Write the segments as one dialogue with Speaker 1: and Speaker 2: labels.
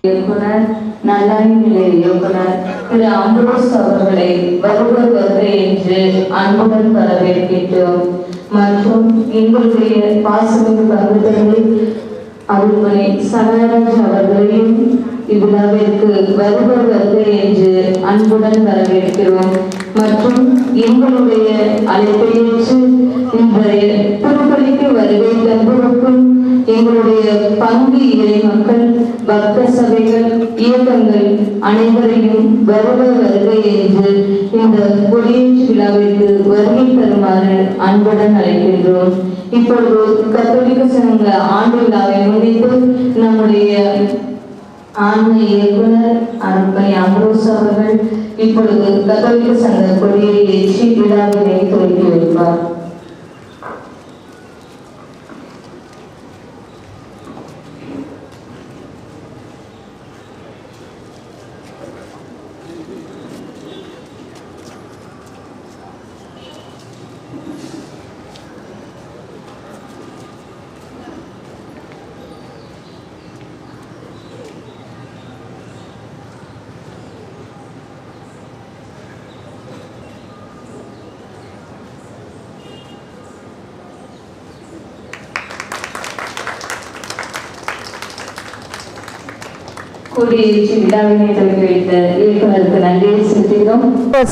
Speaker 1: இயக்குனர் நல்லாயின் நிலைய இயக்குனர் திரு அம்ப்ரோஸ் அவர்களை வருக என்று அன்புடன் வரவேற்கின்றோம். மற்றும் எங்களுடைய பாசமிகு பங்குதலை அருள்மணி சகாயராஜ் அவர்களையும் இவ்விழாவிற்கு வருக என்று அன்புடன் வரவேற்கிறோம். மற்றும் எங்களுடைய அழைப்பை ஏற்று இன்றைய திருப்பலிக்கு வருகை தந்திருக்கும் எங்களுடைய பங்கு இறை மக்கள், பக்த சபைகள், இயக்கங்கள் அனைவரையும் வருக என்று இந்த கொடியேற்று விழாவிற்கு வருகை தருமாறு அன்புடன் அழைக்கின்றோம். இப்பொழுது கத்தோலிக்க சங்க ஆண்டு விழாவை முன்னிட்டு நம்முடைய ஆன்ம இயக்குனர் அருள்மணி அம்ப்ரோஸ் அவர்கள் இப்பொழுது கத்தோலிக்க சங்க கொடியை ஏற்றி விழாவினை துவக்கி வைப்பார்.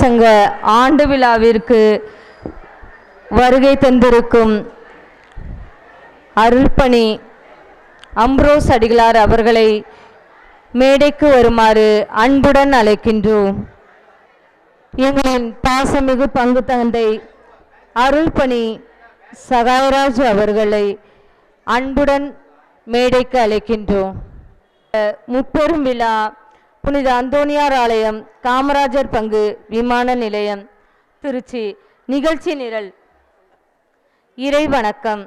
Speaker 2: சங்க ஆண்டு விழாவிற்கு வருகை தந்திருக்கும் அருள்பணி அம்ப்ரோஸ் அடிகளார் அவர்களை மேடைக்கு வருமாறு அன்புடன் அழைக்கின்றோம். எங்களின் பாசமிகு பங்கு தந்தை அருள்பணி சகாயராஜ் அவர்களை அன்புடன் மேடைக்கு அழைக்கின்றோம். முப்பெரும் விழா புனித அந்தோனியார் ஆலயம், காமராஜர் பங்கு விமான நிலையம், திருச்சி. நிகழ்ச்சி நிரல்: இறை வணக்கம்,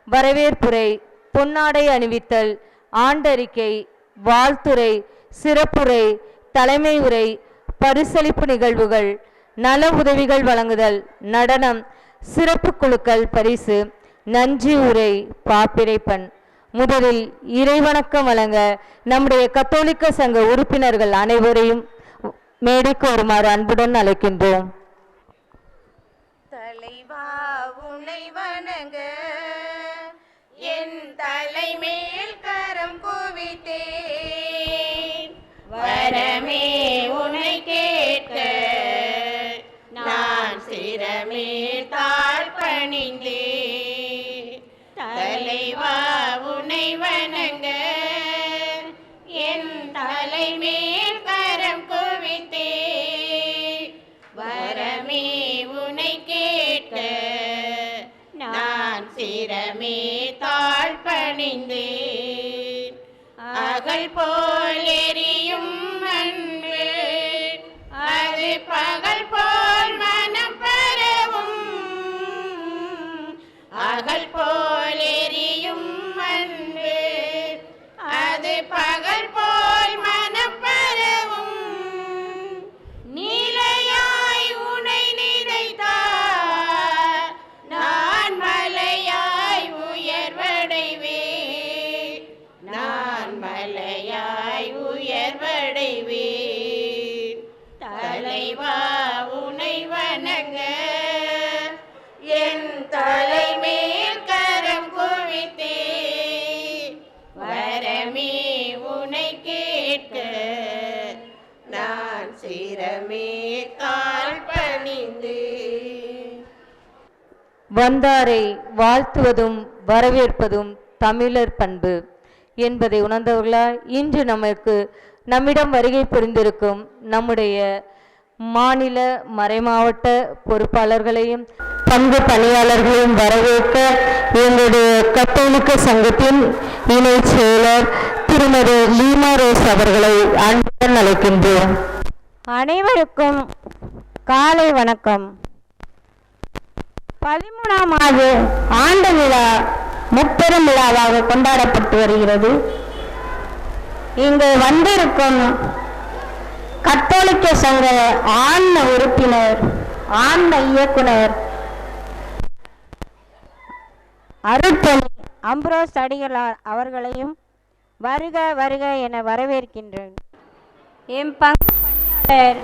Speaker 2: வரவேற்புரை, பொன்னாடை அணிவித்தல், ஆண்டறிக்கை, வாழ்த்துரை, சிறப்புரை, தலைமை உரை, பரிசளிப்பு நிகழ்வுகள், நல உதவிகள் வழங்குதல், நடனம், சிறப்பு குழுக்கள் பரிசு, நன்றி உரை, பாப்பிரைப்பண். முதலில் இறைவணக்கம் வழங்க நம்முடைய கத்தோலிக்க சங்க உறுப்பினர்கள் அனைவரையும் மேடைக்கு வருமாறு அன்புடன் அழைக்கின்றோம்.
Speaker 3: தலைவா உன்னை வணங்க என் தலைமேல் கரம் குவித்தேன், வரமே உன்னை கேட்க நான் சிரமே தாழ் பணிந்தேன். தலைவா உன்னை வணங்க என் தலைமேல் கரம் குவித்தேன், வரமே உன்னை கேட்க நான் சிரமே தாழ் பணிந்தேன். அகல் போல் எரியும் அன்பு அது பகல் போல் மனம் பரவும், அகல் போல் எரியும் அன்பு அது பகல் போல் மனம் பரவும். நீலையாய் உனை நினைத்தார் நான் மலையாய் உயர்வடைவேன், நான் மலையாய் உயர்வடைவேன். தலைவா உனை வணங்க என் தலைமேல் கரம் குவித்தேன், வரமே உனை கேட்க நான் சிரமே தாழ் பணிந்தேன்.
Speaker 2: வந்தாரை வாழ்த்துவதும் வரவேற்பதும் தமிழர் பண்பு என்பதை உணர்ந்தவர்களால் இன்று நம்மிடம் வருகை புரிந்திருக்கும் நம்முடைய மாநில மறைமாவட்ட பொறுப்பாளர்களையும் பங்கு பணியாளர்களையும் வரவேற்க எங்களுடைய கத்தோலிக்க சங்கத்தின் இணை செயலர் திருமதி லீமா ரோஸ் அவர்களை அன்புடன் அழைக்கின்றோம்.
Speaker 4: அனைவருக்கும் காலை வணக்கம். 13வது ஆண்டு விழா முப்பெரும் விழாவாக கொண்டாடப்பட்டு வருகிறது. இங்கு வந்திருக்கும் கத்தோலிக்க சங்க ஆன்ம உறுப்பினர், ஆன்ம இயக்குனர் அருள்பணி அம்ப்ரோஸ் அடிகளார் அவர்களையும் வருக வருக என வரவேற்கின்றேன். என் பங்கு பணியாளர்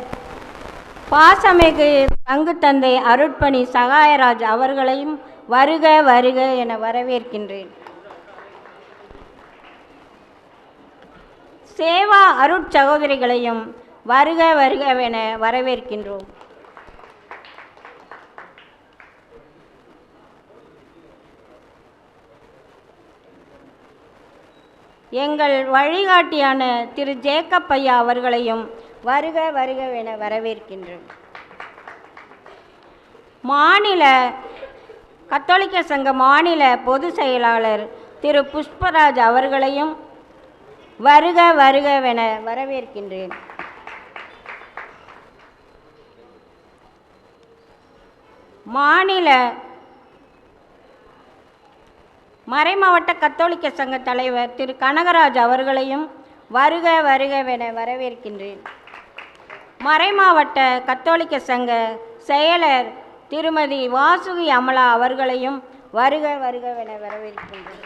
Speaker 4: பாசமிகு பங்கு தந்தை அருட்பணி சகாயராஜ் அவர்களையும் வருக வருக என வரவேற்கின்றேன். சேவா அருட்சகோதரிகளையும் வருக வருகவென வரவேற்கின்றோம். எங்கள் வழிகாட்டியான திரு ஜேக்கப் ஐயா அவர்களையும் வருக வருகவென வரவேற்கின்றோம். மாநில கத்தோலிக்க சங்க மாநில பொதுச் செயலாளர் திரு புஷ்பராஜ் அவர்களையும் வருக வருகவென வரவேற்கின்றேன். மாநில மறைமாவட்ட கத்தோலிக்க சங்க தலைவர் திரு கனகராஜ் அவர்களையும் வருக வருகவென வரவேற்கின்றேன். மறைமாவட்ட கத்தோலிக்க சங்க செயலர் திருமதி வாசுகி அமலா அவர்களையும் வருக வருகவென வரவேற்கின்றேன்.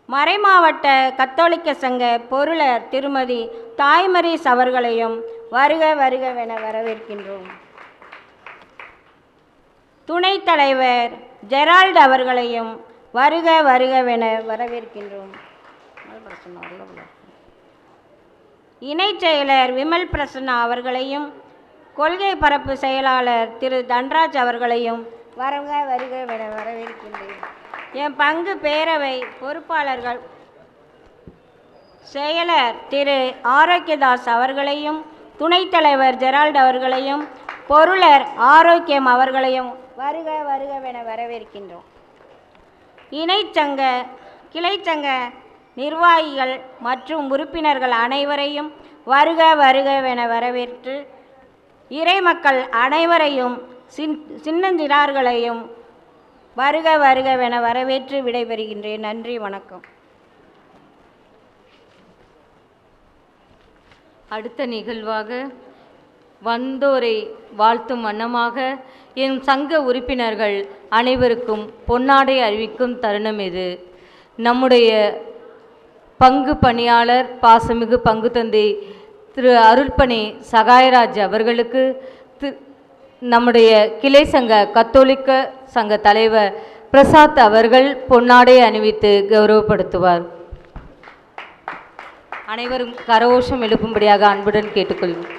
Speaker 4: மறைமாவட்ட கத்தோலிக்க சங்க பொருளர் திருமதி தாய்மரீஸ் அவர்களையும் வருக வருகவென வரவேற்கின்றோம். துணைத் தலைவர் ஜெரால்டு அவர்களையும் வருக வருகவென வரவேற்கின்றோம். இணைச் செயலர் விமல் பிரசன்னா அவர்களையும் கொள்கை பரப்பு செயலாளர் திரு தன்ராஜ் அவர்களையும் வருக வருகவென வரவேற்கின்றேன். என் பங்கு பேரவை பொறுப்பாளர்கள் செயலர் திரு ஆரோக்கியதாஸ் அவர்களையும் துணைத் தலைவர் ஜெரால்டு அவர்களையும் பொருளர் ஆரோக்கியம் அவர்களையும் வருக வருகவென வரவேற்கின்றோம். இணைச்சங்க கிளைச்சங்க நிர்வாகிகள் மற்றும் உறுப்பினர்கள் அனைவரையும் வருக வருகவென வரவேற்று இறைமக்கள் அனைவரையும் சின்னஞ்சிறார்களையும் வருக வருகவென வரவேற்று விடைபெறுகின்றேன். நன்றி, வணக்கம்.
Speaker 2: அடுத்த நிகழ்வாக வந்தோரை வாழ்த்தும் வண்ணமாக என் சங்க உறுப்பினர்கள் அனைவருக்கும் பொன்னாடை அறிவிக்கும் தருணம் இது. நம்முடைய பங்கு பணியாளர் பாசமிகு பங்கு தந்தை திரு அருள்பணி சகாயராஜ் அவர்களுக்கு நம்முடைய கிளை சங்க கத்தோலிக்க சங்க தலைவர் பிரசாத் அவர்கள் பொன்னாடை அணிவித்து கௌரவப்படுத்துவார். அனைவரும் கரகோஷம் எழுப்பும்படியாக அன்புடன் கேட்டுக்கொள்வோம்.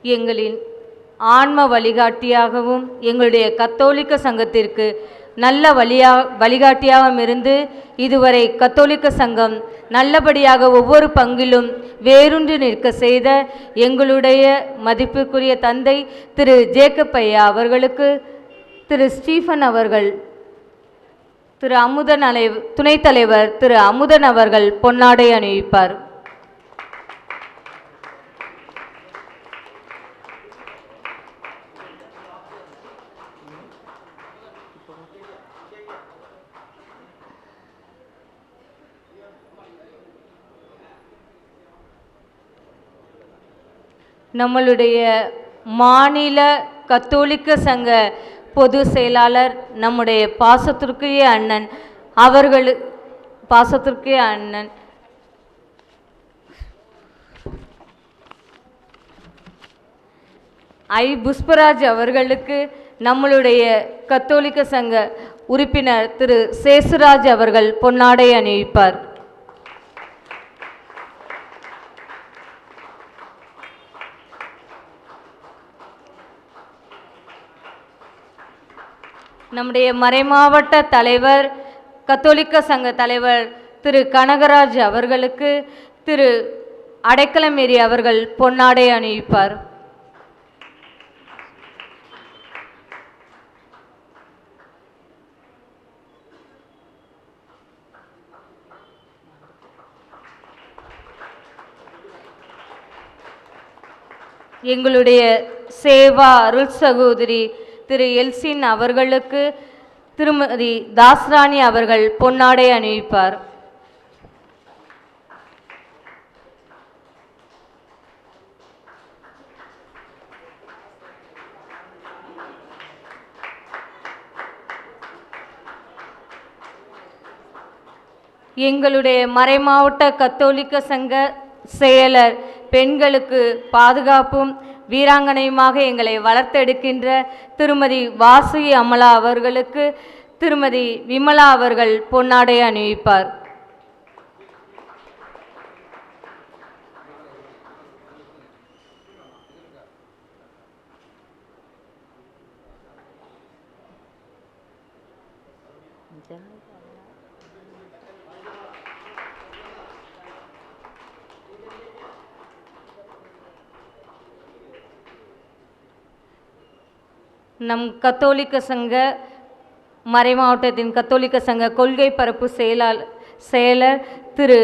Speaker 2: எங்களின் ஆன்ம வழிகாட்டியாகவும் எங்களுடைய கத்தோலிக்க சங்கத்திற்கு நல்ல வழிகாட்டியாகவும் இருந்து இதுவரை கத்தோலிக்க சங்கம் நல்லபடியாக ஒவ்வொரு பங்கிலும் வேரூன்றி நிற்க செய்த எங்களுடைய மதிப்புக்குரிய தந்தை திரு ஜேக்கப் ஐயா அவர்களுக்கு திரு ஸ்டீஃபன் அவர்கள், திரு அமுதன் துணைத் தலைவர் திரு அமுதன் அவர்கள் பொன்னாடை அணிவிப்பார். நம்மளுடைய மாநில கத்தோலிக்க சங்க பொது செயலாளர் நம்முடைய பாசத்திற்குரிய அண்ணன் புஷ்பராஜ் அவர்களுக்கு நம்மளுடைய கத்தோலிக்க சங்க உறுப்பினர் திரு சேசுராஜ் அவர்கள் பொன்னாடை அணிவிப்பார். நம்முடைய மறைமாவட்ட தலைவர் கத்தோலிக்க சங்க தலைவர் திரு கனகராஜ் அவர்களுக்கு திரு அடைக்கலமேரி அவர்கள் பொன்னாடை அணிவிப்பார். எங்களுடைய சேவா அருள் சகோதரி திரு எல்சின் அவர்களுக்கு திருமதி தாஸ்ராணி அவர்கள் பொன்னாடை அணிவிப்பார். எங்களுடைய மறைமாவட்ட கத்தோலிக்க சங்க செயலர் பெண்களுக்கு பாதுகாப்பும் வீராங்கனையுமாக எங்களை வளர்த்தெடுக்கின்ற திருமதி வாசுகி அமலா அவர்களுக்கு திருமதி விமலா அவர்கள் பொன்னாடை அணிவிப்பார். நம் கத்தோலிக்க சங்க மறைமாவட்டத்தின் கத்தோலிக்க சங்க கொள்கை பரப்பு செயலர் திரு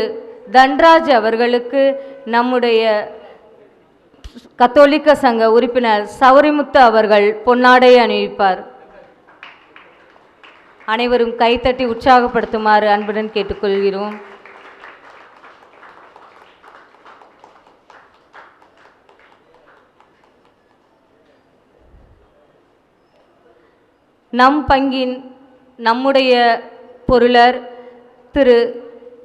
Speaker 2: தன்ராஜ் அவர்களுக்கு நம்முடைய கத்தோலிக்க சங்க உறுப்பினர் சௌரிமுத்து அவர்கள் பொன்னாடை அணிவிப்பார். அனைவரும் கைத்தட்டி உற்சாகப்படுத்துமாறு அன்புடன் கேட்டுக்கொள்கிறோம். நம் பங்கின் நம்முடைய பொருளர் திரு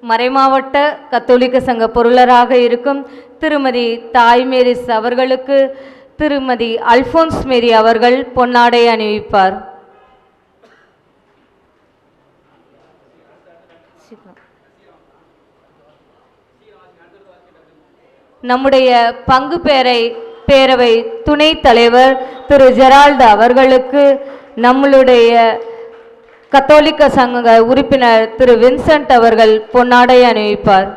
Speaker 2: மறைமாவட்ட கத்தோலிக்க சங்க பொருளராக இருக்கும் திருமதி தாய் மேரிஸ் அவர்களுக்கு திருமதி அல்போன்ஸ் மேரி அவர்கள் பொன்னாடை அணிவிப்பார். நம்முடைய பங்கு பேரவை துணைத் தலைவர் திரு ஜெரால்டு அவர்களுக்கு நம்மளுடைய கத்தோலிக்க சங்க உறுப்பினர் திரு வின்சென்ட் அவர்கள் பொன்னாடை அணிவிப்பார்.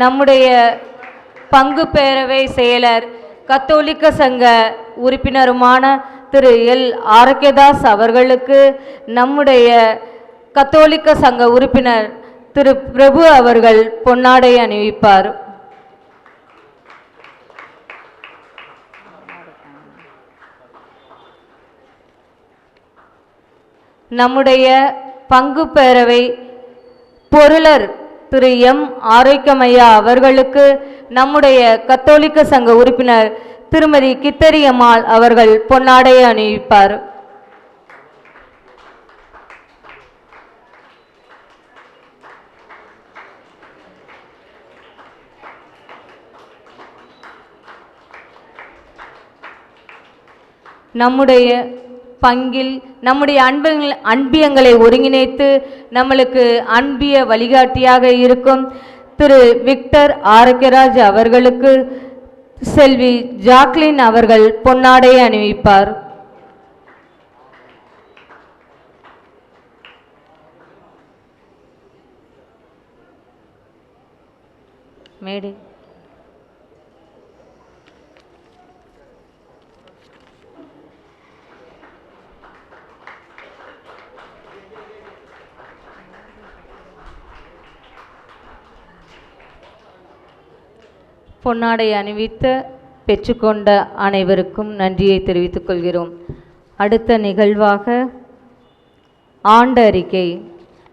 Speaker 2: நம்முடைய பங்கு பேரவை செயலர் கத்தோலிக்க சங்க உறுப்பினருமான திரு எல் ஆரோக்கியதாஸ் அவர்களுக்கு நம்முடைய கத்தோலிக்க சங்க உறுப்பினர் திரு பிரபு அவர்கள் பொன்னாடை அணிவிப்பார். நம்முடைய பங்கு பேரவை பொருளர் திரு எம் ஆரோக்கியமையா அவர்களுக்கு நம்முடைய கத்தோலிக்க சங்க உறுப்பினர் திருமதி கித்தரியம்மாள் அவர்கள் பொன்னாடை அணிவிப்பார். நம்முடைய பங்கில் நம்முடைய அன்பியங்களை ஒருங்கிணைத்து நம்மளுக்கு அன்பிய வழிகாட்டியாக இருக்கும் திரு விக்டர் ஆரோக்கியராஜ் அவர்களுக்கு செல்வி ஜாக்லின் அவர்கள் பொன்னாடை அணிவிப்பார். மேடை பொன்னாடை அணிவித்து பெற்றுக்கொண்ட அனைவருக்கும் நன்றியை தெரிவித்துக் கொள்கிறோம். அடுத்த நிகழ்வாக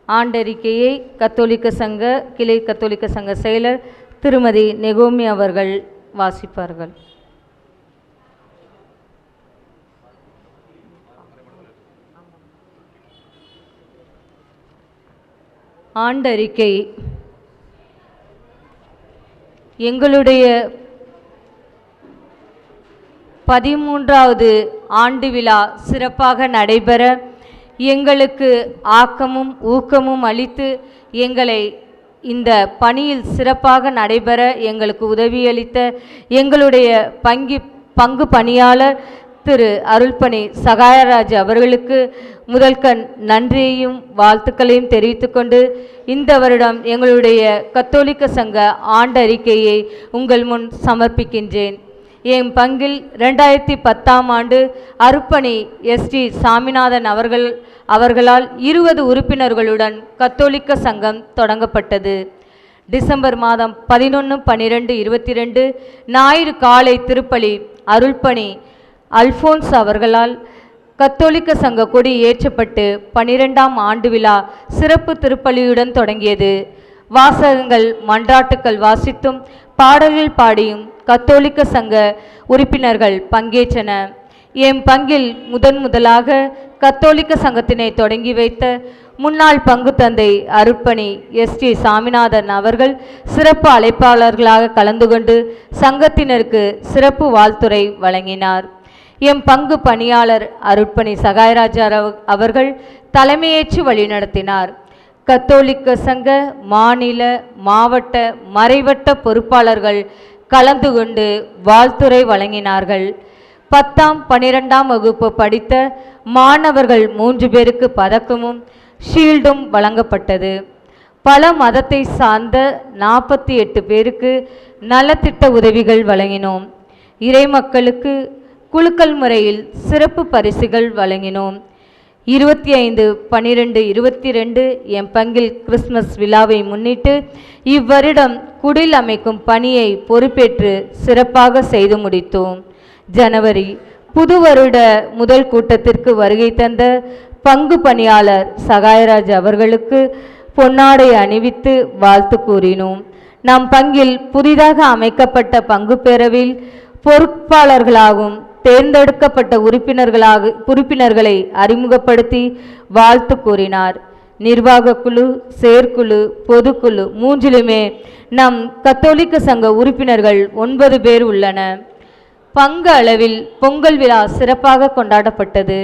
Speaker 2: ஆண்டறிக்கையை கத்தோலிக்க சங்க கிளை கத்தோலிக்க சங்க செயலர் திருமதி நெகோமி அவர்கள் வாசிப்பார்கள். ஆண்டறிக்கை. எங்களுடைய 13வது ஆண்டு விழா சிறப்பாக நடைபெற எங்களுக்கு ஆக்கமும் ஊக்கமும் அளித்து எங்களை இந்த பணியில் சிறப்பாக நடைபெற எங்களுக்கு உதவியளித்த எங்களுடைய பங்கு பணியாளர் திரு அருள்பணி சகாயராஜ் அவர்களுக்கு முதல்கண் நன்றியையும் வாழ்த்துக்களையும் தெரிவித்துக்கொண்டு இந்த வருடம் எங்களுடைய கத்தோலிக்க சங்க ஆண்டறிக்கையை உங்கள் முன் சமர்ப்பிக்கின்றேன். என் பங்கில் 2010ஆம் ஆண்டு அருப்பணி எஸ்டி சாமிநாதன் அவர்களால் 20 உறுப்பினர்களுடன் கத்தோலிக்க சங்கம் தொடங்கப்பட்டது. டிசம்பர் மாதம் 11/12/22 ஞாயிறு காலை திருப்பலி அருள்பணி அல்போன்ஸ் அவர்களால் கத்தோலிக்க சங்க கொடி ஏற்றப்பட்டு 12ஆம் ஆண்டு விழா சிறப்பு திருப்பலியுடன் தொடங்கியது. வாசகங்கள் மன்றாட்டுக்கள் வாசித்தும் பாடல்கள் பாடியும் கத்தோலிக்க சங்க உறுப்பினர்கள் பங்கேற்றன. என் பங்கில் முதலாக கத்தோலிக்க சங்கத்தினை தொடங்கி வைத்த முன்னாள் பங்கு தந்தை அருட்பணி எஸ்டி சாமிநாதன் அவர்கள் சிறப்பு அழைப்பாளர்களாக கலந்து கொண்டு சங்கத்தினருக்கு சிறப்பு வாழ்த்துரை வழங்கினார். எம் பங்கு பணியாளர் அருட்பணி சகாயராஜா அவர்கள் தலைமையேற்று வழிநடத்தினார். கத்தோலிக்க சங்க மாநில மாவட்ட மறைவட்ட பொறுப்பாளர்கள் கலந்து கொண்டு வாழ்த்துரை வழங்கினார்கள். 10ஆம் 12ஆம் வகுப்பு படித்த மாணவர்கள் 3 பேருக்கு பதக்கமும் ஷீல்டும் வழங்கப்பட்டது. பல மதத்தை சார்ந்த 48 பேருக்கு நலத்திட்ட உதவிகள் வழங்கினோம். இறைமக்களுக்கு குலுக்கல் முறையில் சிறப்பு பரிசுகள் வழங்கினோம். 25/12/22 என் பங்கில் கிறிஸ்மஸ் விழாவை முன்னிட்டு இவ்வருடம் குடில் அமைக்கும் பணியை பொறுப்பேற்று சிறப்பாக செய்து முடித்தோம். ஜனவரி புது வருட முதல் கூட்டத்திற்கு வருகை தந்த பங்கு பணியாளர் சகாயராஜ் அவர்களுக்கு பொன்னாடை அணிவித்து வாழ்த்து கூறினோம். நம் பங்கில் புதிதாக அமைக்கப்பட்ட பங்கு பேரவையில் பொறுப்பாளர்களாகவும் தேர்ந்தெடுக்கப்பட்ட உறுப்பினர்களை அறிமுகப்படுத்தி வாழ்த்து கூறினார். நிர்வாக குழு, செயற்குழு, பொதுக்குழு 3லுமே நம் கத்தோலிக்க சங்க உறுப்பினர்கள் 9 பேர் உள்ளன. பங்கு அளவில் பொங்கல் விழா சிறப்பாக கொண்டாடப்பட்டது.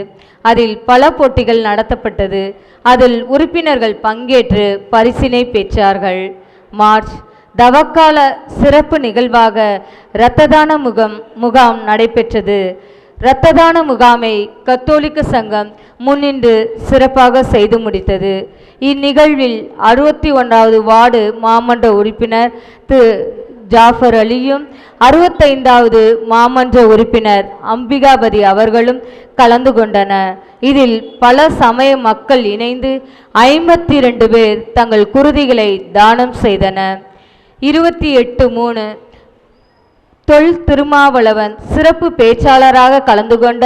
Speaker 2: அதில் பல போட்டிகள் நடத்தப்பட்டது. அதில் உறுப்பினர்கள் பங்கேற்று பரிசினை பெற்றார்கள். மார்ச் தவக்கால சிறப்பு நிகழ்வாக இரத்த தான முகாம் நடைபெற்றது. இரத்த தான முகாமை கத்தோலிக்க சங்கம் முன்னின்று சிறப்பாக செய்து முடித்தது. இந்நிகழ்வில் 61வது வார்டு மாமன்ற உறுப்பினர் திரு ஜாஃபர் அலியும் 65வது மாமன்ற உறுப்பினர் அம்பிகாபதி அவர்களும் கலந்து கொண்டனர். இதில் பல சமய மக்கள் இணைந்து 52 பேர் தங்கள் குருதிகளை தானம் செய்தனர். 28/3 தொல் திருமாவளவன் சிறப்பு பேச்சாளராக கலந்து கொண்ட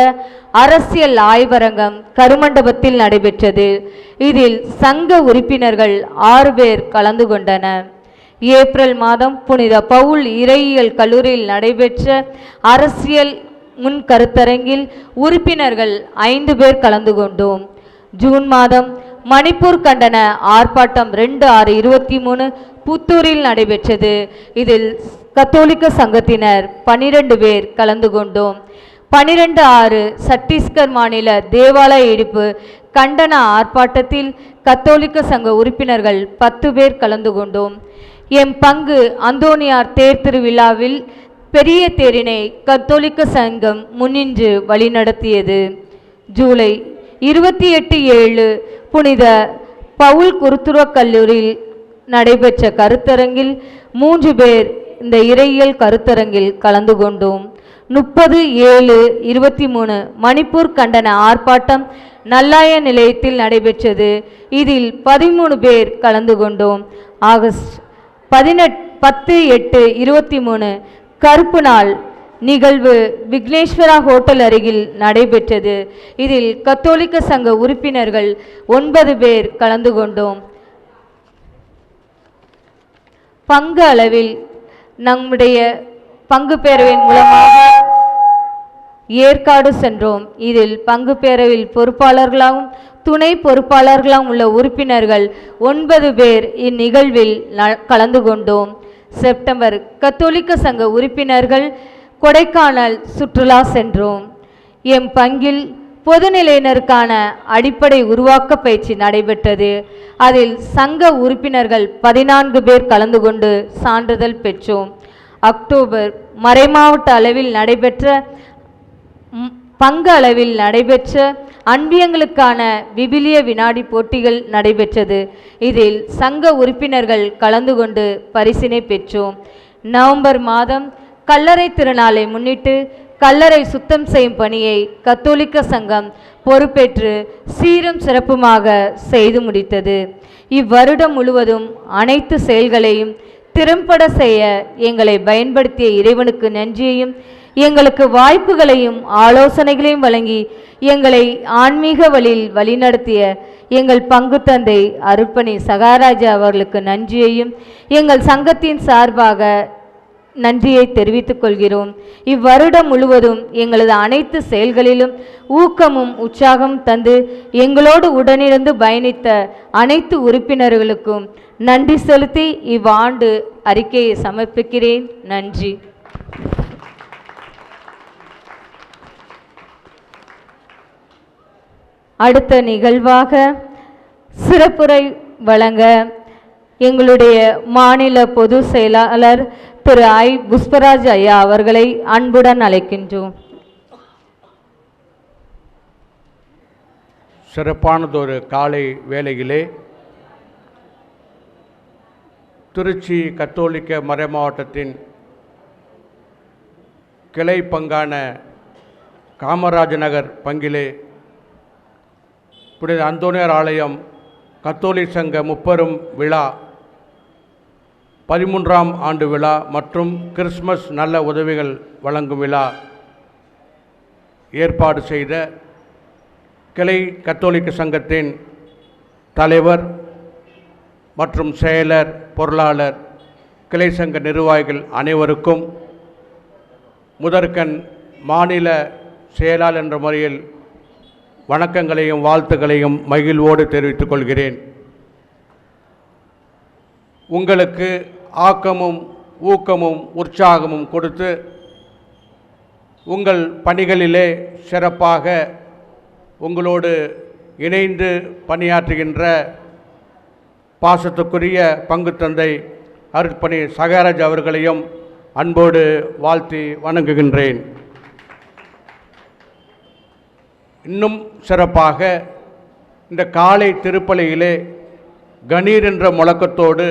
Speaker 2: அரசியல் ஆய்வரங்கம் கருமண்டபத்தில் நடைபெற்றது. இதில் சங்க உறுப்பினர்கள் 6 பேர் கலந்து கொண்டனர். ஏப்ரல் மாதம் புனித பவுல் இறையியல் கல்லூரியில் நடைபெற்ற அரசியல் முன் கருத்தரங்கில் உறுப்பினர்கள் 5 பேர் கலந்து கொண்டோம். ஜூன் மாதம் மணிப்பூர் கண்டன ஆர்ப்பாட்டம் 2/6/23 புத்தூரில் நடைபெற்றது. இதில் கத்தோலிக்க சங்கத்தினர் 12 பேர் கலந்து கொண்டோம். 12/6 சத்தீஸ்கர் மாநில தேவாலய இடிப்பு கண்டன ஆர்ப்பாட்டத்தில் கத்தோலிக்க சங்க உறுப்பினர்கள் 10 பேர் கலந்து கொண்டோம். எம் பங்கு அந்தோனியார் தேர் திருவிழாவில் பெரிய தேரினை கத்தோலிக்க சங்கம் முன்னின்று வழிநடத்தியது. ஜூலை 28/7 புனித பவுல் குருத்துவக் கல்லூரியில் நடைபெற்ற கருத்தரங்கில் 3 பேர் இந்த இறையியல் கருத்தரங்கில் கலந்து கொண்டோம். 30/7/23 மணிப்பூர் கண்டன ஆர்ப்பாட்டம் நல்லாய நிலையத்தில் நடைபெற்றது. இதில் 13 பேர் கலந்து கொண்டோம். ஆகஸ்ட் 10/8/23 கருப்பு நாள் நிகழ்வு விக்னேஸ்வரா ஹோட்டல் அருகில் நடைபெற்றது. இதில் கத்தோலிக்க சங்க உறுப்பினர்கள் 9 பேர் கலந்து கொண்டோம். பங்கு அளவில் நம்முடைய பங்கு பேரவையின் மூலமாக ஏற்காடு சென்றோம். இதில் பங்கு பேரவையில் பொறுப்பாளர்களாகவும் துணை பொறுப்பாளர்களாகவும் உள்ள உறுப்பினர்கள் 9 பேர் இந்நிகழ்வில் கலந்து கொண்டோம். செப்டம்பர் கத்தோலிக்க சங்க உறுப்பினர்கள் கொடைக்கானல் சுற்றுலா சென்றோம். எம் பங்கில் பொதுநிலையினருக்கான அடிப்படை உருவாக்க பயிற்சி நடைபெற்றது. அதில் சங்க உறுப்பினர்கள் 14 பேர் கலந்து கொண்டு சான்றிதழ் பெற்றோம். அக்டோபர் மறைமாவட்ட அளவில் நடைபெற்ற பங்கு அளவில் நடைபெற்ற அன்பியங்களுக்கான விபிலிய வினாடி போட்டிகள் நடைபெற்றது. இதில் சங்க உறுப்பினர்கள் கலந்து கொண்டு பரிசினை பெற்றோம். நவம்பர் மாதம் கல்லறை திருநாளை முன்னிட்டு கல்லறை சுத்தம் செய்யும் பணியை கத்தோலிக்க சங்கம் பொறுப்பேற்று சீரும் சிறப்புமாக செய்து முடித்தது. இவ்வருடம் முழுவதும் அனைத்து செயல்களையும் திறம்பட செய்ய எங்களை பயன்படுத்திய இறைவனுக்கு நன்றியையும் எங்களுக்கு வாய்ப்புகளையும் ஆலோசனைகளையும் வழங்கி எங்களை ஆன்மீக வழியில் வழிநடத்திய எங்கள் பங்கு தந்தை அருட்பணி சகாராஜா அவர்களுக்கு நன்றியையும் எங்கள் சங்கத்தின் சார்பாக நன்றியை தெரிவித்துக் கொள்கிறோம். இவ்வருடம் முழுவதும் எங்களது அனைத்து செயல்களிலும் ஊக்கமும் உற்சாகம் தந்து எங்களோடு உடனிருந்து பயணித்த அனைத்து உறுப்பினர்களுக்கும் நன்றி செலுத்தி இவ்வாண்டு அறிக்கையை சமர்ப்பிக்கிறேன். நன்றி. அடுத்த நிகழ்வாக சிறப்புரை வழங்க எங்களுடைய மாநில பொதுச் செயலாளர் திரு ஐ. புஷ்பராஜ் ஐயா அவர்களை அன்புடன் அழைக்கின்றோம்.
Speaker 5: சிறப்பானதொரு காலை வேளையிலே திருச்சி கத்தோலிக்க மறைமாவட்டத்தின் கிளை பங்கான காமராஜ் நகர் பங்கிலே புனித அந்தோனியார் ஆலயம் கத்தோலிக்க சங்க முப்பெரும் விழா 13ஆம் ஆண்டு விழா மற்றும் கிறிஸ்மஸ் நல்ல உதவிகள் வழங்கும் விழா ஏற்பாடு செய்த கிளை கத்தோலிக்க சங்கத்தின் தலைவர் மற்றும் செயலர், பொருளாளர், கிளை சங்க நிர்வாகிகள் அனைவருக்கும் முதற்கண் மாநில செயலாளர் என்ற முறையில் வணக்கங்களையும் வாழ்த்துக்களையும் மகிழ்வோடு தெரிவித்துக் கொள்கிறேன். உங்களுக்கு ஆக்கமும் ஊக்கமும் உற்சாகமும் கொடுத்து உங்கள் பணிகளிலே சிறப்பாக உங்களோடு இணைந்து பணியாற்றுகின்ற பாசத்துக்குரிய பங்கு தந்தை அருட்பணி சகாராஜ் அவர்களையும் அன்போடு வாழ்த்தி வணங்குகின்றேன். இன்னும் சிறப்பாக இந்த காலை திருப்பலியிலே கணீர் என்ற முழக்கத்தோடு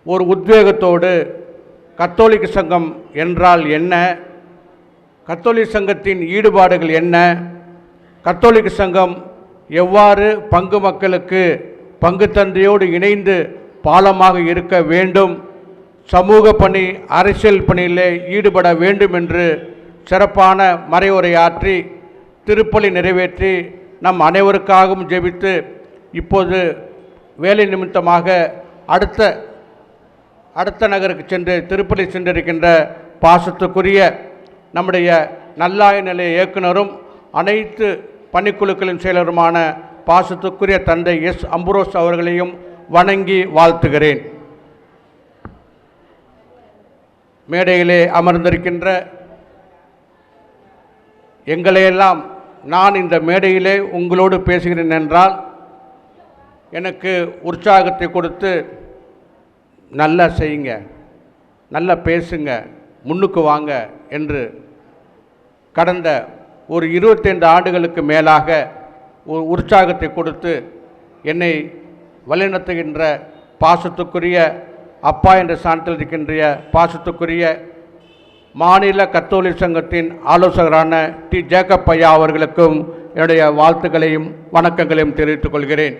Speaker 5: ஒரு உத்வேகத்தோடு கத்தோலிக்க சங்கம் என்றால் என்ன, கத்தோலிக்க சங்கத்தின் ஈடுபாடுகள் என்ன, கத்தோலிக்க சங்கம் எவ்வாறு பங்கு மக்களுக்கு பங்கு தந்தையோடு இணைந்து பாலமாக இருக்க வேண்டும், சமூக பணி அரசியல் பணியிலே ஈடுபட வேண்டும் என்று சிறப்பான மறைவுரையாற்றி திருப்பலி நிறைவேற்றி நம் அனைவருக்காகவும் ஜெபித்து இப்போது வேலை நிமித்தமாக அடுத்த நகருக்கு சென்று திருப்பலி சென்றிருக்கின்ற பாசத்துக்குரிய நம்முடைய நல்லாய நிலைய இயக்குனரும் அனைத்து பணிக்குழுக்களின் செயலருமான பாசத்துக்குரிய தந்தை எஸ். அம்புரோஸ் அவர்களையும் வணங்கி வாழ்த்துகிறேன். மேடையிலே அமர்ந்திருக்கின்ற எங்களையெல்லாம் நான் இந்த மேடையிலே உங்களோடு பேசுகிறேன் என்றால் எனக்கு உற்சாகத்தை கொடுத்து நல்லா செய்யுங்க, நல்லா பேசுங்க, முன்னுக்கு வாங்க என்று கடந்த ஒரு 25 ஆண்டுகளுக்கு மேலாக ஒரு உற்சாகத்தை கொடுத்து என்னை வழிநடத்துகின்ற பாசத்துக்குரிய அப்பா என்ற சான்றிதழ் இருக்கின்ற பாசத்துக்குரிய மாநில கத்தோலிக்க சங்கத்தின் ஆலோசகரான டி. ஜேக்கப் ஐயா அவர்களுக்கும் என்னுடைய வாழ்த்துக்களையும் வணக்கங்களையும் தெரிவித்துக் கொள்கிறேன்.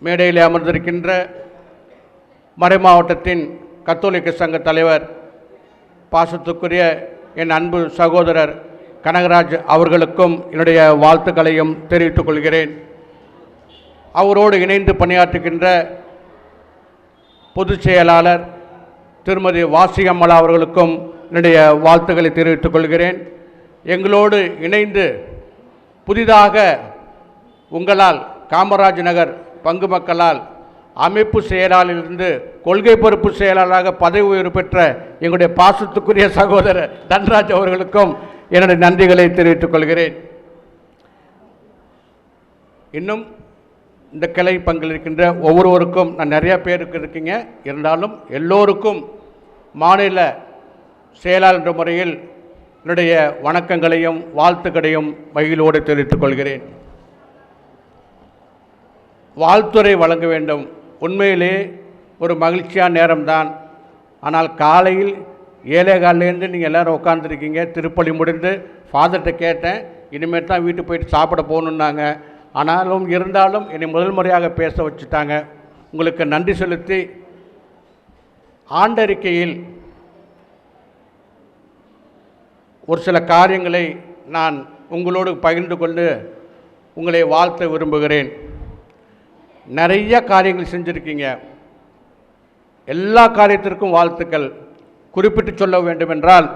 Speaker 5: மேடையில் அமர்ந்திருக்கின்ற மறைமாவட்டத்தின் கத்தோலிக்க சங்க தலைவர் பாசத்துக்குரிய என் அன்பு சகோதரர் கனகராஜ் அவர்களுக்கும் என்னுடைய வாழ்த்துக்களையும் தெரிவித்துக் கொள்கிறேன். அவரோடு இணைந்து பணியாற்றுகின்ற பொதுச் செயலாளர் திருமதி வாசிகம்மலா அவர்களுக்கும் என்னுடைய வாழ்த்துக்களை தெரிவித்துக் கொள்கிறேன். எங்களோடு இணைந்து புதிதாக உங்களால் காமராஜ் நகர் பங்கு மக்களால் அமைப்பு செயலாளரிலிருந்து கொள்கை பொறுப்பு செயலாளராக பதவி உயர்வு பெற்ற எங்களுடைய பாசத்துக்குரிய சகோதரர் தன்ராஜ் அவர்களுக்கும் என்னுடைய நன்றிகளை தெரிவித்துக் கொள்கிறேன். இன்னும் இந்த கிளை பங்கில் இருக்கின்ற ஒவ்வொருவருக்கும் நான் நிறையா பேருக்கு இருக்கீங்க, இருந்தாலும் எல்லோருக்கும் மாநில செயலாளர் என்ற முறையில் என்னுடைய வணக்கங்களையும் வாழ்த்துக்களையும் மகிழ்வோடு தெரிவித்துக் கொள்கிறேன். வாழ்த்துரை வழங்க வேண்டும். உண்மையிலே ஒரு மகிழ்ச்சியான நேரம்தான். ஆனால் காலையில் 7:15 நீங்கள் எல்லோரும் உட்காந்துருக்கீங்க. திருப்பலி முடிந்து ஃபாதர்கிட்ட கேட்டேன், இனிமேல் தான் வீட்டுக்கு போயிட்டு சாப்பிட போகணுன்னாங்க. ஆனாலும் இருந்தாலும் என்னை முதல் முறையாக பேச வச்சுட்டாங்க. உங்களுக்கு நன்றி செலுத்தி ஆண்டறிக்கையில் ஒரு சில காரியங்களை நான் உங்களோடு பகிர்ந்து கொண்டு உங்களை வாழ்த்த விரும்புகிறேன். நிறைய காரியங்கள் செஞ்சுருக்கீங்க. எல்லா காரியத்திற்கும் வாழ்த்துக்கள். குறிப்பிட்டு சொல்ல வேண்டுமென்றால்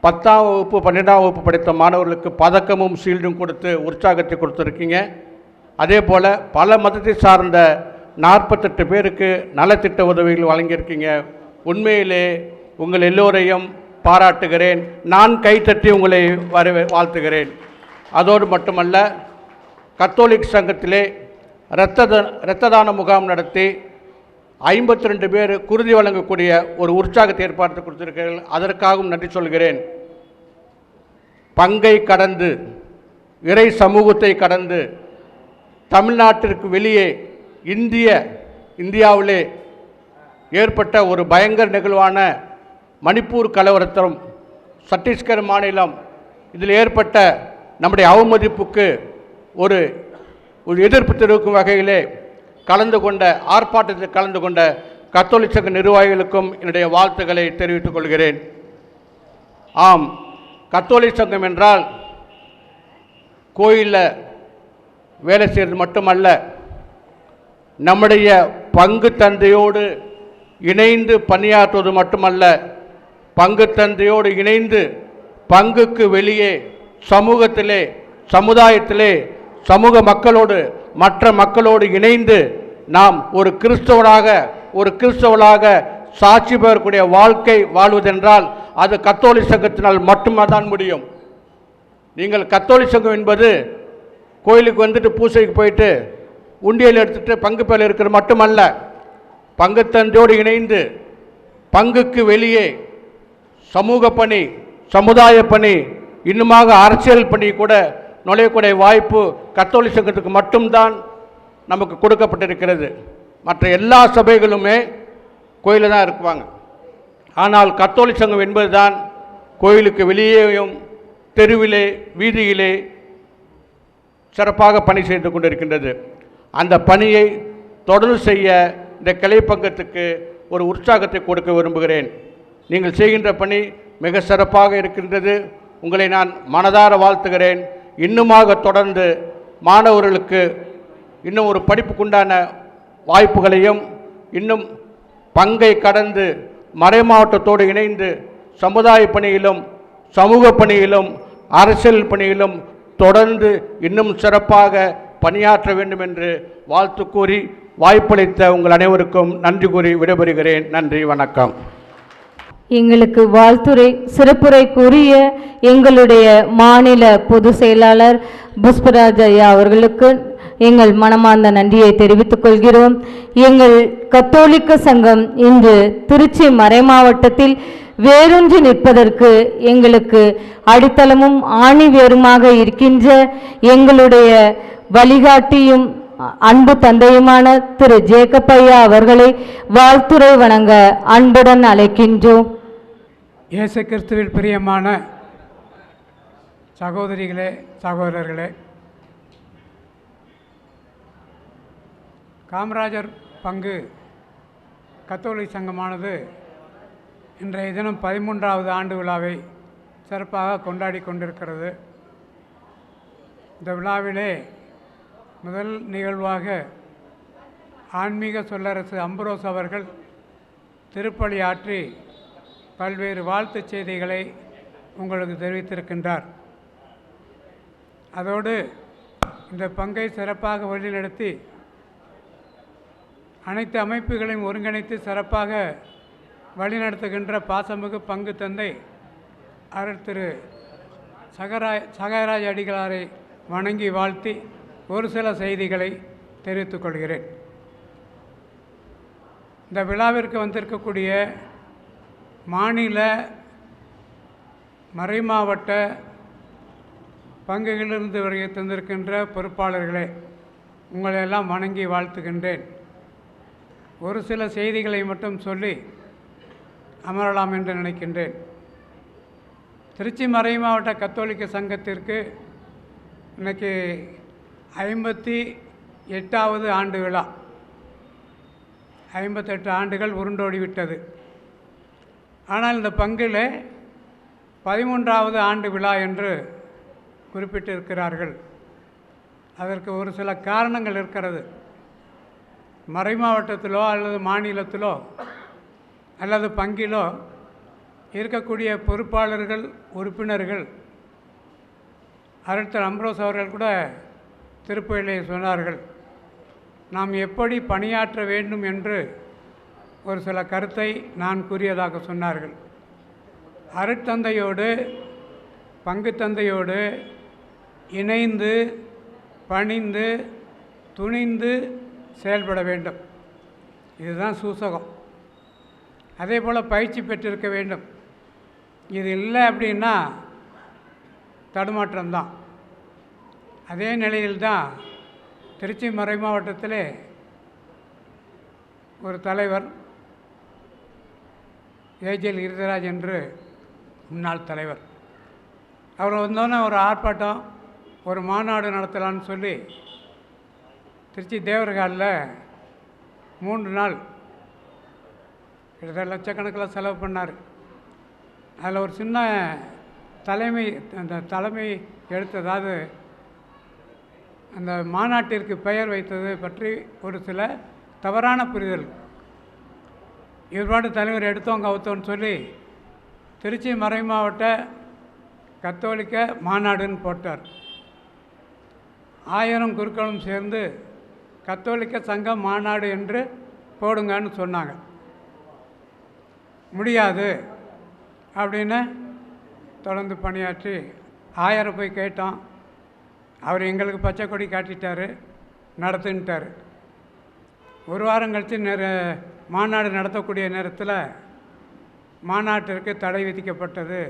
Speaker 5: 10ஆம் வகுப்பு 12ஆம் வகுப்பு படித்த மாணவர்களுக்கு பதக்கமும் ஷீல்டும் கொடுத்து உற்சாகத்தை கொடுத்துருக்கீங்க. அதே போல் பல மதத்தை சார்ந்த 48 பேருக்கு நலத்திட்ட உதவிகள் வழங்கியிருக்கீங்க. உண்மையிலே உங்கள் எல்லோரையும் பாராட்டுகிறேன். நான் கைத்தட்டி உங்களை வாழ்த்துகிறேன். அதோடு மட்டுமல்ல, கத்தோலிக் சங்கத்திலே இரத்த தான முகாம் நடத்தி 52 பேர் குருதி வழங்கக்கூடிய ஒரு உற்சாகத்தை ஏற்பாடு கொடுத்திருக்கிறீர்கள். அதற்காகவும் நன்றி சொல்கிறேன். பங்கை கடந்து, இறை சமூகத்தை கடந்து, தமிழ்நாட்டிற்கு வெளியே இந்தியாவிலே ஏற்பட்ட ஒரு பயங்கர நிகழ்வான மணிப்பூர் கலவரத்தம், சத்தீஸ்கர் மாநிலம், இதில் ஏற்பட்ட நம்முடைய அவமதிப்புக்கு ஒரு எதிர்ப்பு தெரிவிக்கும் வகையிலே ஆர்ப்பாட்டத்தில் கலந்து கொண்ட கத்தோலிக்க சங்க நிர்வாகிகளுக்கும் என்னுடைய வாழ்த்துக்களை தெரிவித்துக் கொள்கிறேன். ஆம், கத்தோலிக்க சங்கம் என்றால் கோயிலில் வேலை செய்கிறது மட்டுமல்ல, நம்முடைய பங்கு தந்தையோடு இணைந்து பணியாற்றுவது மட்டுமல்ல, பங்கு தந்தையோடு இணைந்து பங்குக்கு வெளியே சமூகத்திலே, சமுதாயத்திலே, சமூக மக்களோடு, மற்ற மக்களோடு இணைந்து நாம் ஒரு கிறிஸ்தவனாக சாட்சி பெறக்கூடிய வாழ்க்கை வாழ்வதென்றால் அது கத்தோலிக்க சங்கத்தினால் மட்டும்தான் முடியும். நீங்கள் கத்தோலிக்க சங்கம் என்பது கோயிலுக்கு வந்துட்டு பூசைக்கு போயிட்டு உண்டியல் எடுத்துட்டு பங்கு பேரில் இருக்கிறது மட்டுமல்ல, பங்கு தந்தையோடு இணைந்து பங்குக்கு வெளியே சமூக பணி, சமுதாய பணி, இன்னுமாக அரசியல் பணி கூட நுழையக்கூடிய வாய்ப்பு கத்தோலிக்க சங்கத்துக்கு மட்டும்தான் நமக்கு கொடுக்கப்பட்டிருக்கிறது. மற்ற எல்லா சபைகளுமே கோயிலில் தான் இருக்குவாங்க. ஆனால் கத்தோலிக்க சங்கம் என்பது தான் கோயிலுக்கு வெளியேயும் தெருவிலே வீதியிலே சிறப்பாக பணி செய்து கொண்டிருக்கின்றது. அந்த பணியை தொடர்ந்து செய்ய இந்த கிளை பங்கத்துக்கு ஒரு உற்சாகத்தை கொடுக்க விரும்புகிறேன். நீங்கள் செய்கின்ற பணி மிக சிறப்பாக இருக்கின்றது. உங்களை நான் மனதார வாழ்த்துகிறேன். இன்னுமாக தொடர்ந்து மாணவர்களுக்கு இன்னும் ஒரு படிப்புக்குண்டான வாய்ப்புகளையும், இன்னும் பங்கை கடந்து மறைமாவட்டத்தோடு இணைந்து சமுதாய பணியிலும், சமூக பணியிலும், அரசியல் பணியிலும் தொடர்ந்து இன்னும் சிறப்பாக பணியாற்ற வேண்டும் என்று வாழ்த்து கூறி வாய்ப்பளித்த உங்கள் அனைவருக்கும் நன்றி கூறி விடைபெறுகிறேன். நன்றி, வணக்கம்.
Speaker 2: எங்களுக்கு வாழ்த்துரை சிறப்புரை கூறிய எங்களுடைய மாநில பொதுச் செயலாளர் புஷ்பராஜ் ஐயா அவர்களுக்கு எங்கள் மனமார்ந்த நன்றியை தெரிவித்துக் கொள்கிறோம். எங்கள் கத்தோலிக்க சங்கம் இன்று திருச்சி மறைமாவட்டத்தில் வேரூன்றி நிற்பதற்கு எங்களுக்கு அடித்தளமும் ஆணிவேருமாக இருக்கின்ற எங்களுடைய வழிகாட்டியும் அன்பு தந்தையுமான திரு ஜேக்கப் ஐயா அவர்களை வாழ்த்துரை வணங்க அன்புடன் அழைக்கின்றோம்.
Speaker 6: இயேசு கிறிஸ்துவில் பிரியமான சகோதரிகளே, சகோதரர்களே, காமராஜர் பங்கு கத்தோலிக்க சங்கமானது இன்றைய தினம் 13வது ஆண்டு விழாவை சிறப்பாக கொண்டாடி கொண்டிருக்கிறது. இந்த விழாவிலே முதல் நிகழ்வாக ஆன்மீக சொல்லரசு அம்புரோஸ் அவர்கள் திருப்பலி ஆற்றி பல்வேறு வாழ்த்துச் செய்திகளை உங்களுக்கு தெரிவித்திருக்கின்றார். அதோடு இந்த பங்கை சிறப்பாக வழிநடத்தி அனைத்து அமைப்புகளையும் ஒருங்கிணைத்து சிறப்பாக வழிநடத்துகின்ற பாசமிகு பங்கு தந்தை அருள் திரு சகாயராஜ் அடிகளாரை வணங்கி வாழ்த்தி ஒரு சில செய்திகளை தெரிவித்துக் கொள்கிறேன். இந்த விழாவிற்கு வந்திருக்கக்கூடிய மாநில மறைமாவட்ட பங்குகளிலிருந்து வருகை தந்திருக்கின்ற பொறுப்பாளர்களே, உங்களையெல்லாம் வணங்கி வாழ்த்துகின்றேன். ஒரு சில செய்திகளை மட்டும் சொல்லி அமரலாம் என்று நினைக்கின்றேன். திருச்சி மறைமாவட்ட கத்தோலிக்க சங்கத்திற்கு இன்றைக்கி 58வது ஆண்டு விழா. 58 ஆண்டுகள் உருண்டோடிவிட்டது. ஆனால் இந்த பங்கில் 13வது ஆண்டு விழா என்று குறிப்பிட்டிருக்கிறார்கள். அதற்கு ஒரு சில காரணங்கள் இருக்கிறது. மறைமாவட்டத்திலோ அல்லது மாநிலத்திலோ அல்லது பங்கிலோ இருக்கக்கூடிய பொறுப்பாளர்கள், உறுப்பினர்கள், அருட்தர் அம்ப்ரோஸ் அவர்கள் கூட திருப்பலியிலே சொன்னார்கள், நாம் எப்படி பணியாற்ற வேண்டும் என்று ஒரு சில கருத்தை நான் கூறியதாக சொன்னார்கள். அருட்தந்தையோடு பங்கு தந்தையோடு இணைந்து பணிந்து துணிந்து செயல்பட வேண்டும். இதுதான் சூசகம். அதே போல் பயிற்சி பெற்றிருக்க வேண்டும். இது இல்லை அப்படின்னா தடுமாற்றம்தான். அதே நிலையில்தான் திருச்சி மறை மாவட்டத்திலே ஒரு தலைவர் ஏஜிஎல் இருதராஜ் என்று முன்னாள் தலைவர், அவர் வந்தோன்னே ஒரு ஆர்ப்பாட்டம், ஒரு மாநாடு நடத்தலான்னு சொல்லி திருச்சி தேவர்காலில் 3 நாள் கிட்டத்தட்ட லட்சக்கணக்கில் செலவு பண்ணார். அதில் ஒரு சின்ன தலைமை எடுத்ததாவது அந்த மாநாட்டிற்கு பெயர் வைத்தது பற்றி ஒரு சில தவறான புரிதல். இவ்வாறு தலைவர் எடுத்தோம் கவுத்தோன்னு சொல்லி திருச்சி மறை மாவட்ட கத்தோலிக்க மாநாடுன்னு போட்டார். 1000 குருக்களும் சேர்ந்து கத்தோலிக்க சங்க மாநாடு என்று போடுங்கன்னு சொன்னாங்க. முடியாது அப்படின்னு தொடர்ந்து பணியாற்றி 1000 போய் கேட்டோம். அவர் எங்களுக்கு பச்சை கொடி காட்டிட்டார், நடத்துன்ட்டார். ஒரு வாரம் கழித்து மாநாடு நடத்தக்கூடிய நேரத்தில் மாநாட்டிற்கு தடை விதிக்கப்பட்டது.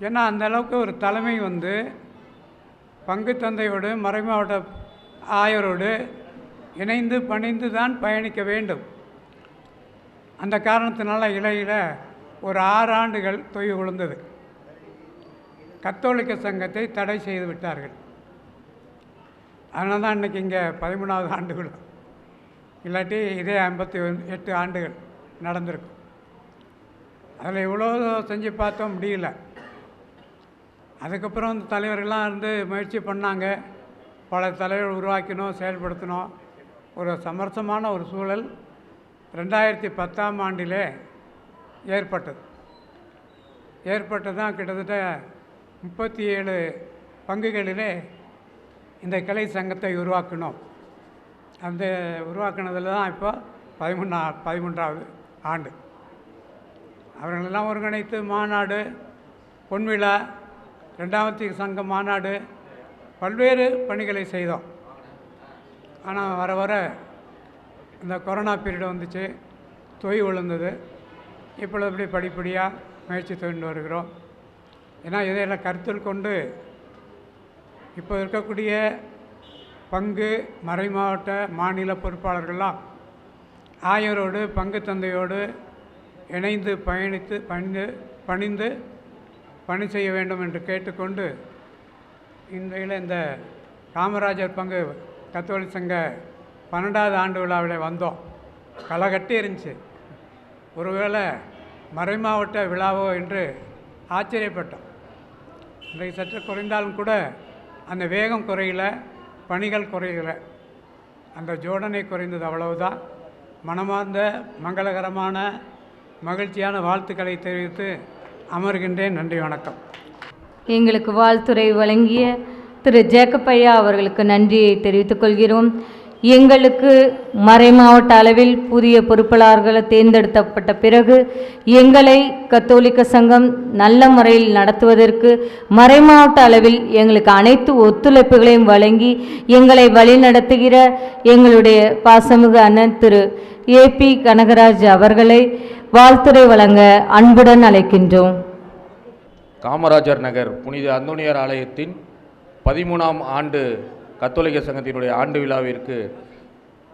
Speaker 6: ஏன்னா அந்த அளவுக்கு ஒரு தலைமை வந்து பங்கு தந்தையோடு மறைமாவட்ட ஆயரோடு இணைந்து பணிந்து தான் பயணிக்க வேண்டும். அந்த காரணத்தினால இடையில் ஒரு 6 ஆண்டுகள் தொய்வு விழுந்தது. கத்தோலிக்க சங்கத்தை தடை செய்து விட்டார்கள். அதனால தான் இன்றைக்கி இங்கே 13வது ஆண்டு விழா. இல்லாட்டி இதே 58 ஆண்டுகள் நடந்திருக்கும். அதில் இவ்வளோ செஞ்சு பார்த்தோம், முடியல. அதுக்கப்புறம் இந்த தலைவர்கள்லாம் இருந்து முயற்சி பண்ணாங்க. பல தலைவர்கள் உருவாக்கினோம், செயல்படுத்தினோம். ஒரு சமரசமான ஒரு சூழல் 2010ஆம் ஆண்டிலே ஏற்பட்டது தான். கிட்டத்தட்ட 37 பங்குகளிலே இந்த கிளை சங்கத்தை உருவாக்கினோம். அந்த உருவாக்கினதில் தான் இப்போ 13வது ஆண்டு. அவர்களெல்லாம் ஒருங்கிணைத்து மாநாடு, பொன்விழா, 2வது சங்க மாநாடு, பல்வேறு பணிகளை செய்தோம். ஆனால் வர வர இந்த கொரோனா பீரியட் வந்துச்சு, தொய்வு விழுந்தது. இப்பொழுது இப்படி படிப்படியாக முயற்சி கொண்டு வருகிறோம். ஏன்னா இதையெல்லாம் கருத்தில் கொண்டு இப்போ இருக்கக்கூடிய பங்கு மறை மாவட்ட மாநில பொறுப்பாளர்கள்லாம் ஆயரோடு பங்கு தந்தையோடு இணைந்து பணிந்து பணி செய்ய வேண்டும் என்று கேட்டுக்கொண்டு இந்த காமராஜர் பங்கு கத்தோலிக்க சங்க 12வது ஆண்டு விழாவில் வந்தோம். களை கட்டி இருந்துச்சு. ஒருவேளை மறை மாவட்ட விழாவோ என்று ஆச்சரியப்பட்டோம். இன்றைக்கு சற்று குறைந்தாலும் கூட அந்த வேகம் குறையல, பணிகள் குறையல, அந்த ஜோடனை குறைந்தது, அவ்வளவுதான். மனமார்ந்த மங்களகரமான மகிழ்ச்சியான வாழ்த்துக்களை தெரிவித்து அமர்கின்றேன். நன்றி, வணக்கம்.
Speaker 2: எங்களுக்கு வாழ்த்துரை வழங்கிய திரு ஜேக்கப் ஐயா அவர்களுக்கு நன்றியை தெரிவித்துக் கொள்கிறோம். எங்களுக்கு மறைமாவட்ட அளவில் புதிய பொறுப்பாளர்களை தேர்ந்தெடுக்கப்பட்ட பிறகு எங்களை கத்தோலிக்க சங்கம் நல்ல முறையில் நடத்துவதற்கு மறைமாவட்ட அளவில் எங்களுக்கு அனைத்து ஒத்துழைப்புகளையும் வழங்கி எங்களை வழிநடத்துகிற எங்களுடைய பாசமிகு அண்ணன் திரு ஏபி கனகராஜ் அவர்களை வாழ்த்துரை வழங்க அன்புடன் அழைக்கின்றோம்.
Speaker 7: காமராஜர் நகர் புனித அந்தோனியார் ஆலயத்தின் 13ஆம் ஆண்டு கத்தோலிக்க சங்கத்தினுடைய ஆண்டு விழாவிற்கு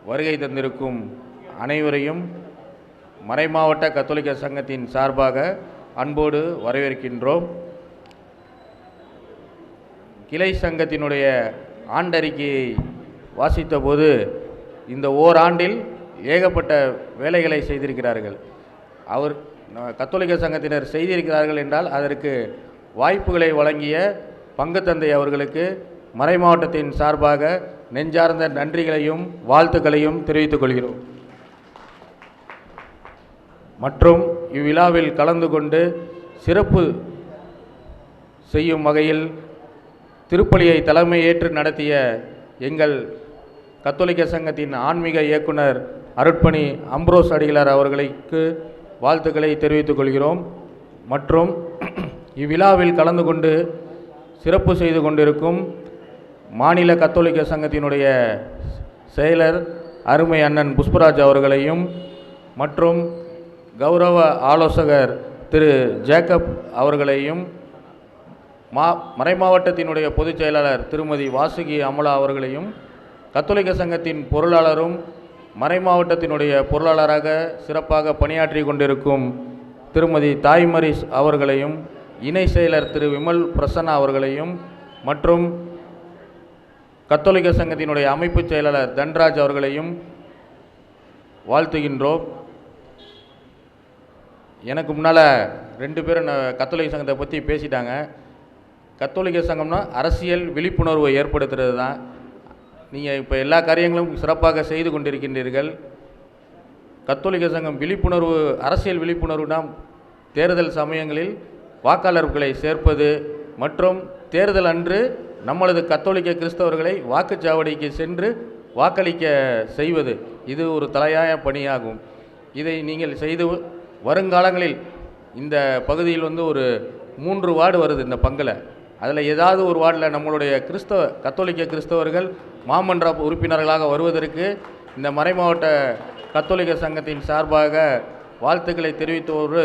Speaker 7: வருகை தந்திருக்கும் அனைவரையும் மறைமாவட்ட கத்தோலிக்க சங்கத்தின் சார்பாக அன்போடு வரவேற்கின்றோம். கிளை சங்கத்தினுடைய ஆண்டறிக்கையை வாசித்த போது இந்த ஓராண்டில் ஏகப்பட்ட வேலைகளை செய்திருக்கிறார்கள். கத்தோலிக்க சங்கத்தினர் செய்திருக்கிறார்கள் என்றால் அதற்கு வாய்ப்புகளை வழங்கிய பங்கு தந்தை அவர்களுக்கு மறைமாவட்டத்தின் சார்பாக நெஞ்சார்ந்த நன்றிகளையும் வாழ்த்துக்களையும் தெரிவித்துக் கொள்கிறோம். மற்றும் இவ்விழாவில் கலந்து கொண்டு சிறப்பு செய்யும் வகையில் திருப்பலியை தலைமை ஏற்று நடத்திய எங்கள் கத்தோலிக்க சங்கத்தின் ஆன்மீக இயக்குனர் அருட்பணி அம்ப்ரோஸ் அடிகளார் அவர்களுக்கு வாழ்த்துக்களை தெரிவித்துக் கொள்கிறோம். மற்றும் இவ்விழாவில் கலந்து கொண்டு சிறப்பு செய்து கொண்டிருக்கும் மாநில கத்தோலிக்க சங்கத்தினுடைய செயலர் அருமை அண்ணன் புஷ்பராஜ் அவர்களையும் மற்றும் கௌரவ ஆலோசகர் திரு ஜேக்கப் அவர்களையும் மறைமாவட்டத்தினுடைய பொதுச் செயலாளர் திருமதி வாசுகி அமலா அவர்களையும் கத்தோலிக்க சங்கத்தின் பொருளாளரும் மறைமாவட்டத்தினுடைய பொருளாளராக சிறப்பாக பணியாற்றி கொண்டிருக்கும் திருமதி தாய்மரிஸ் அவர்களையும் இணை செயலர் திரு விமல் பிரசன்னா அவர்களையும் மற்றும் கத்தோலிக்க சங்கத்தினுடைய அமைப்பு செயலாளர் தன்ராஜ் அவர்களையும் வாழ்த்துகின்றோம். எனக்கு முன்னால் 2 பேரும் கத்தோலிக்க சங்கத்தை பற்றி பேசிட்டாங்க. கத்தோலிக்க சங்கம்னா அரசியல் விழிப்புணர்வை ஏற்படுத்துறது தான். நீங்கள் இப்போ எல்லா காரியங்களும் சிறப்பாக செய்து கொண்டிருக்கின்றீர்கள். கத்தோலிக்க சங்கம் விழிப்புணர்வு, அரசியல் விழிப்புணர்வுனா தேர்தல் சமயங்களில் வாக்காளர்களை சேர்ப்பது மற்றும் தேர்தல் அன்று நம்மளது கத்தோலிக்க கிறிஸ்தவர்களை வாக்குச்சாவடிக்கு சென்று வாக்களிக்க செய்வது, இது ஒரு தலையாய பணியாகும். இதை நீங்கள் செய்து வருங்காலங்களில் இந்த பகுதியில் ஒரு 3 வார்டு வருது இந்த பங்கில். அதில் ஏதாவது ஒரு வார்டில் நம்மளுடைய கத்தோலிக்க கிறிஸ்தவர்கள் மாமன்ற உறுப்பினர்களாக வருவதற்கு இந்த மறைமாவட்ட கத்தோலிக்க சங்கத்தின் சார்பாக வாழ்த்துக்களை தெரிவித்தோடு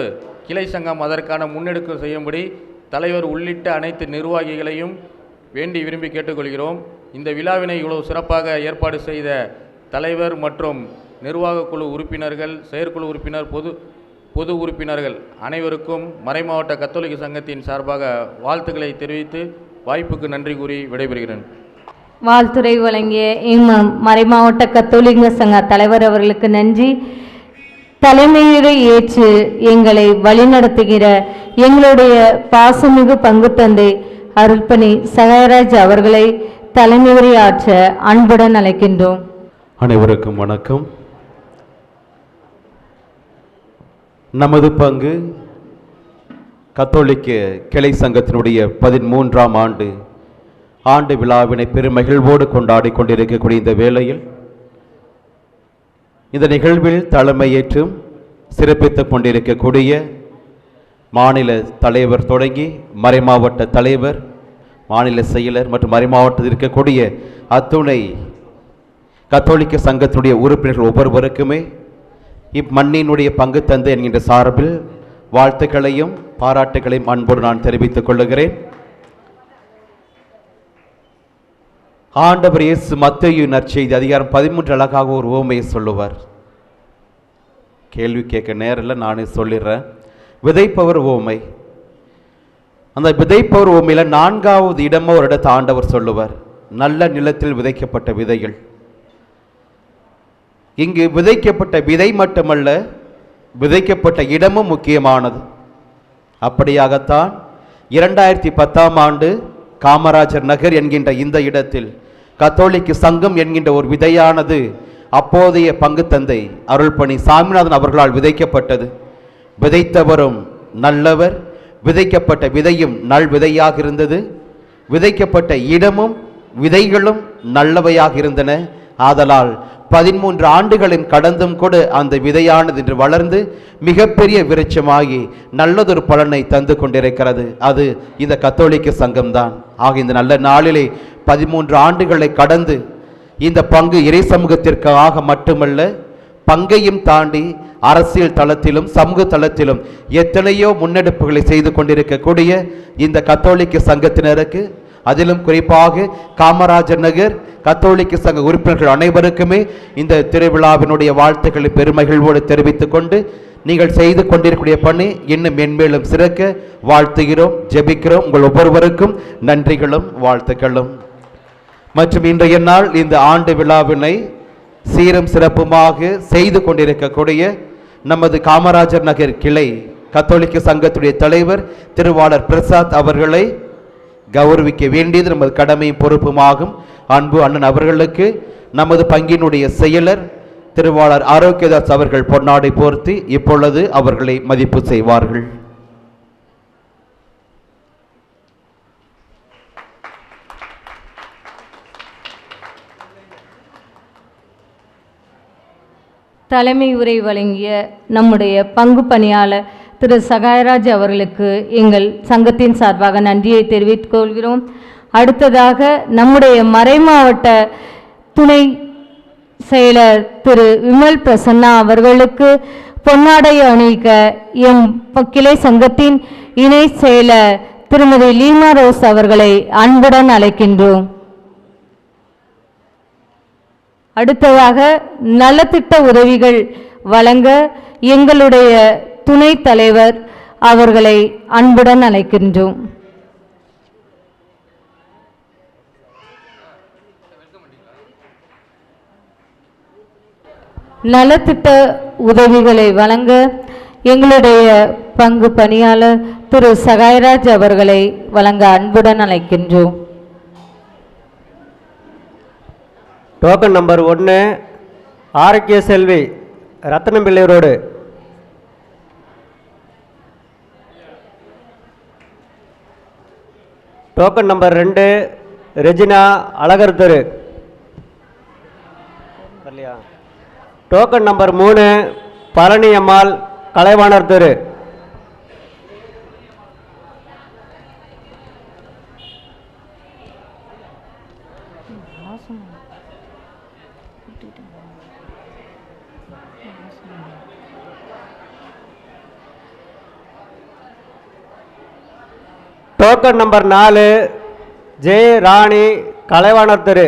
Speaker 7: கிளை சங்கம் அதற்கான முன்னெடுப்பு செய்யும்படி தலைவர் உள்ளிட்ட அனைத்து நிர்வாகிகளையும் வேண்டி விரும்பி கேட்டுக்கொள்கிறோம். இந்த விழாவினை இவ்வளவு சிறப்பாக ஏற்பாடு செய்த தலைவர் மற்றும் நிர்வாக குழு உறுப்பினர்கள், செயற்குழு உறுப்பினர், பொது உறுப்பினர்கள் அனைவருக்கும் மறைமாவட்ட கத்தோலிக்க சங்கத்தின் சார்பாக வாழ்த்துக்களை தெரிவித்து வாய்ப்புக்கு நன்றி கூறி விடைபெறுகிறேன்.
Speaker 2: வாழ்த்துரை வழங்கிய மறைமாவட்ட கத்தோலிக்க சங்க தலைவர் அவர்களுக்கு நன்றி. தலைமையை ஏற்று எங்களை வழிநடத்துகிற எங்களுடைய பாசமிகு பங்கு தந்தை அருள்பணி சகாயராஜ் அவர்களை தலைமையுரையாற்ற அன்புடன் அழைக்கின்றோம்.
Speaker 8: அனைவருக்கும் வணக்கம். நமது பங்கு கத்தோலிக்க கிளை சங்கத்தினுடைய 13ஆம் ஆண்டு விழாவினை பெருமகிழ்வோடு கொண்டாடி கொண்டிருக்கக்கூடிய இந்த வேளையில் இந்த நிகழ்வில் தலைமையேற்றும் சிறப்பித்துக் கொண்டிருக்கக்கூடிய மாநில தலைவர் தொடங்கி மறைமாவட்ட தலைவர், மாநில செயலர் மற்றும் மறைமாவட்டத்தில் இருக்கக்கூடிய அத்துணை கத்தோலிக்க சங்கத்தினுடைய உறுப்பினர்கள் ஒவ்வொருவருக்குமே இம்மண்ணினுடைய பங்கு தந்தை என்கின்ற சார்பில் வாழ்த்துக்களையும் பாராட்டுகளையும் அன்போடு நான் தெரிவித்துக் கொள்ளுகிறேன். ஆண்டவர் இயேசு மத்தேயு நற்செய்தி அதிகாரம் 13 அழகாக ஒரு உவமையை சொல்லுவார். கேள்வி கேட்க நேரில் நானே சொல்லிடுறேன். விதைப்பவர் உவமை. அந்த விதைப்பவர் உவமையில் 4வது இடமோ ஒரு இடத்தை ஆண்டவர் சொல்லுவார். நல்ல நிலத்தில் விதைக்கப்பட்ட விதைகள். இங்கு விதைக்கப்பட்ட விதை மட்டுமல்ல, விதைக்கப்பட்ட இடமும் முக்கியமானது. அப்படியாகத்தான் 2010ஆம் ஆண்டு காமராஜர் நகர் என்கின்ற இந்த இடத்தில் கத்தோலிக்க சங்கம் என்கின்ற ஒரு விதையானது அப்போதைய பங்கு தந்தை அருள்பணி சாமிநாதன் அவர்களால் விதைக்கப்பட்டது. விதைத்தவரும் நல்லவர், விதைக்கப்பட்ட விதையும் நல் விதையாக இருந்தது. விதைக்கப்பட்ட இடமும் விதைகளும் நல்லவையாக இருந்தன. ஆதலால் 13 ஆண்டுகளின் கடந்தும் கூட அந்த விதையானது இன்று வளர்ந்து மிகப்பெரிய விருட்சமாகி நல்லதொரு பலனை தந்து கொண்டிருக்கிறது. அது இந்த கத்தோலிக்க சங்கம்தான். ஆக இந்த நல்ல நாளிலே 13 ஆண்டுகளை கடந்து இந்த பங்கு இறை சமூகத்திற்காக மட்டுமல்ல, பங்கையும் தாண்டி அரசியல் தளத்திலும் சமூக தளத்திலும் எத்தனையோ முன்னெடுப்புகளை செய்து கொண்டிருக்கக்கூடிய இந்த கத்தோலிக்க சங்கத்தினருக்கு, அதிலும் குறிப்பாக காமராஜர் நகர் கத்தோலிக்க சங்க உறுப்பினர்கள் அனைவருக்குமே இந்த திருவிழாவினுடைய வாழ்த்துக்களை பெருமகிழ்வோடு தெரிவித்துக் கொண்டு, நீங்கள் செய்து கொண்டிருக்கூடிய பணி இன்னும் மென்மேலும் சிறக்க வாழ்த்துகிறோம், ஜெபிக்கிறோம். உங்கள் ஒவ்வொருவருக்கும் நன்றிகளும் வாழ்த்துக்களும். மற்றும் இன்றைய நாள் இந்த ஆண்டு விழாவினை சீரும் சிறப்புமாக செய்து கொண்டிருக்கக்கூடிய நமது காமராஜர் நகர் கிளை கத்தோலிக்க சங்கத்துடைய தலைவர் திருவாளர் பிரசாத் அவர்களை கௌரவிக்க வேண்டியது நமது கடமையும் பொறுப்புமாகும். அன்பு அண்ணன் அவர்களுக்கு நமது பங்கினுடைய செயலர் திருவாளர் ஆரோக்கியதாஸ் அவர்கள் பொன்னாடை போர்த்தி இப்பொழுது அவர்களை மதிப்பு செய்வார்கள்.
Speaker 2: தலைமை உரை வழங்கிய நம்முடைய பங்கு பணியாளர் திரு சகாயராஜ் அவர்களுக்கு எங்கள் சங்கத்தின் சார்பாக நன்றியை தெரிவித்துக் கொள்கிறோம். அடுத்ததாக நம்முடைய மறைமாவட்ட துணை செயலர் திரு விமல் பிரசன்னா அவர்களுக்கு பொன்னாடை அணிவிக்க எம் கிளை சங்கத்தின் இணை செயலர் திருமதி லீமா ரோஸ் அவர்களை அன்புடன் அழைக்கின்றோம். அடுத்ததாக நலத்திட்ட உதவிகள் வழங்க எங்களுடைய துணைத் தலைவர் அவர்களை அன்புடன் அழைக்கின்றோம். நலத்திட்ட உதவிகளை வழங்க எங்களுடைய பங்கு பணியாளர் திரு சகாயராஜ் அவர்களை வழங்க அன்புடன் அழைக்கின்றோம்.
Speaker 9: Token number 1 Arokkiya Selvi Rathnampillai road. Token number 2 Regina Azhagar தெரு. டோக்கன் நம்பர் 3 பழனி அம்மாள் கலைவாணர் தெரு. டோக்கன் நம்பர் 4 ஜெய ராணி கலைவாணர் தெரு.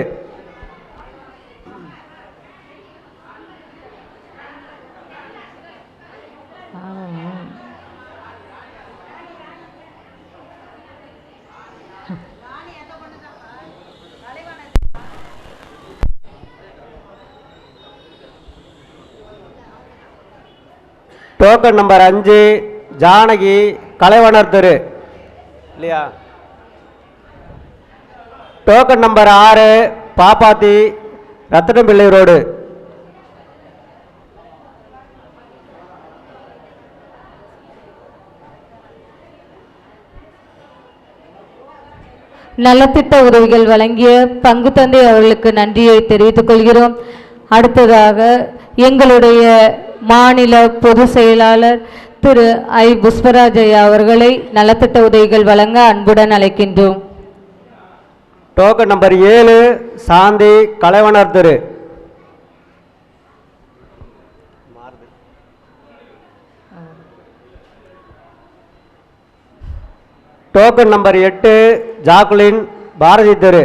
Speaker 9: டோக்கன் நம்பர் 5 ஜானகி கலைவாணர் தெரு இல்லையா. டோக்கன் நம்பர் 6 பாப்பாத்தி ரத்னம்பிள்ளை ரோடு.
Speaker 2: நலத்திட்ட உதவிகள் வழங்கிய பங்கு தந்தை அவர்களுக்கு நன்றியை தெரிவித்துக் கொள்கிறோம். அடுத்ததாக எங்களுடைய மாநில பொதுச் செயலாளர் திரு ஐ புஷ்பராஜ் ஐயா அவர்களை நலத்திட்ட உதவிகள் வழங்க அன்புடன் அழைக்கின்றோம்.
Speaker 9: டோக்கன் நம்பர் 7 சாந்தி கலைவாணர் தெரு. டோக்கன் நம்பர் 8 ஜாக்குலின் பாரதி தெரு.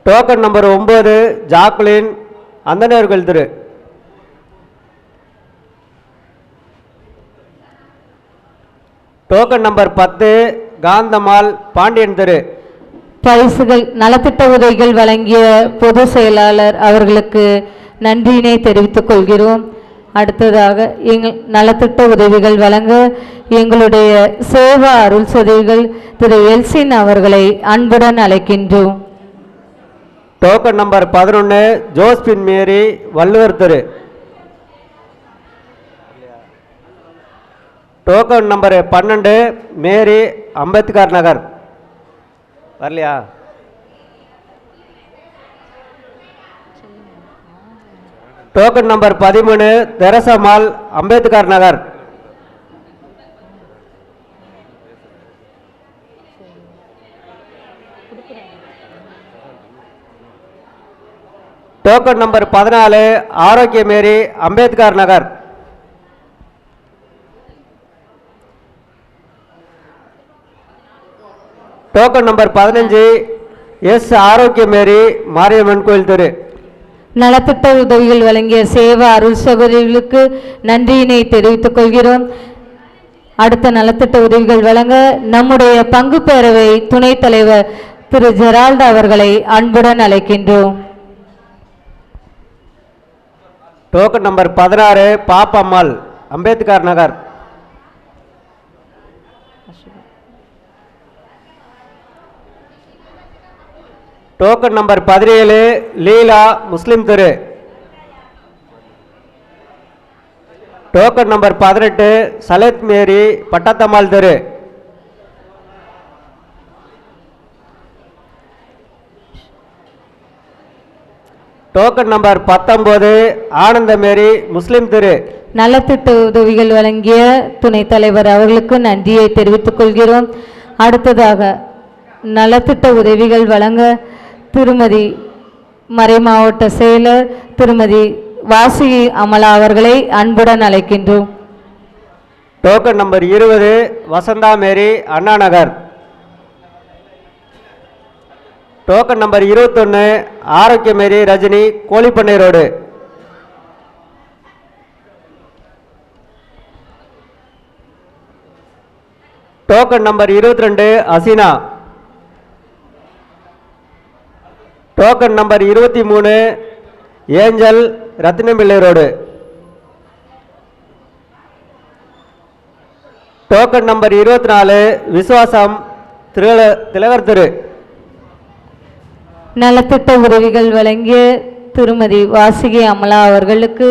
Speaker 9: டோக்கன் நம்பர் 9 ஜாக்குலின் அந்தனர்கள் தெரு. டோக்கன் நம்பர் 10 காந்தமால் பாண்டியன் தெரு.
Speaker 2: பரிசுகள் நலத்திட்ட உதவிகள் வழங்கிய பொதுச் செயலாளர் அவர்களுக்கு நன்றியினை தெரிவித்துக் கொள்கிறோம். அடுத்ததாக எங்கள் நலத்திட்ட உதவிகள் வழங்க எங்களுடைய சேவா அருள் உதவிகள் திரு எல்சின் அவர்களை அன்புடன் அழைக்கின்றோம்.
Speaker 9: Token number 11 Josephine Mary Valluvar தெரு. Token number 12 Mary Ambedkar Nagar. வரலையா? டோக்கன் நம்பர் 13 தெரசமால் Ambedkar Nagar. Token number 14 Arokiya Mary Ambedkar Nagar. Token number 15 S Arokiya Mary Mariamman கோயில் தெரு.
Speaker 2: நலத்திட்ட உதவிகள் வழங்கிய சேவா அருள் சகோதரிகளுக்கு நன்றியினை தெரிவித்துக் கொள்கிறோம். அடுத்த நலத்திட்ட உதவிகள் வழங்க நம்முடைய பங்கு பேரவை துணைத் தலைவர் திரு ஜெரால்ட் அவர்களை அன்புடன் அழைக்கின்றோம்.
Speaker 9: Token number 16 Pappammal Ambedkar Nagar. Token number 17 லீலா முஸ்லிம் தெரு. டோக்கன் நம்பர் 18 சலத் மேரி பட்டத்தம்மாள் தெரு. டோக்கன் நம்பர் 19 ஆனந்த மேரி முஸ்லிம் தெரு.
Speaker 2: நலத்திட்ட உதவிகள் வழங்கிய துணைத் தலைவர் அவர்களுக்கு நன்றியை தெரிவித்துக் கொள்கிறோம். அடுத்ததாக நலத்திட்ட உதவிகள் வழங்க திருமதி மறைமாவட்ட செயலர் திருமதி வாசுகி அமலா அவர்களை அன்புடன் அழைக்கின்றோம்.
Speaker 9: Token number 20 Vasantha Mary Anna Nagar. Token number 21 Arokkiya Mary Rajini கோழிப்பண்ணை road. Token number 22 Asina. Token number 23 Angel Rathinampillai road. Token number 24 Visuvasam திலகர் தெரு.
Speaker 2: நலத்திட்ட உதவிகள் வழங்கிய திருமதி வாசுகி அமலா அவர்களுக்கு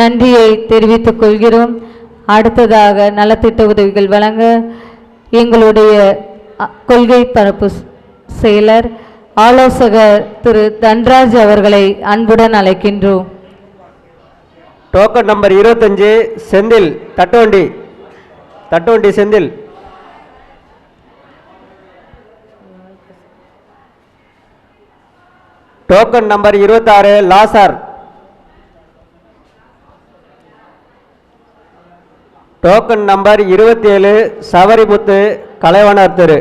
Speaker 2: நன்றியை தெரிவித்துக் கொள்கிறோம். அடுத்ததாக நலத்திட்ட உதவிகள் வழங்க எங்களுடைய கொள்கை பரப்பு செயலர் ஆலோசகர் திரு தன்ராஜ் அவர்களை அன்புடன் அழைக்கின்றோம்.
Speaker 9: டோக்கன் நம்பர் 25 செந்தில் தட்டுவண்டி Senthil. Token number 26 Lazar. Token number 27 Savarimuthu Kalaivanar தெரு.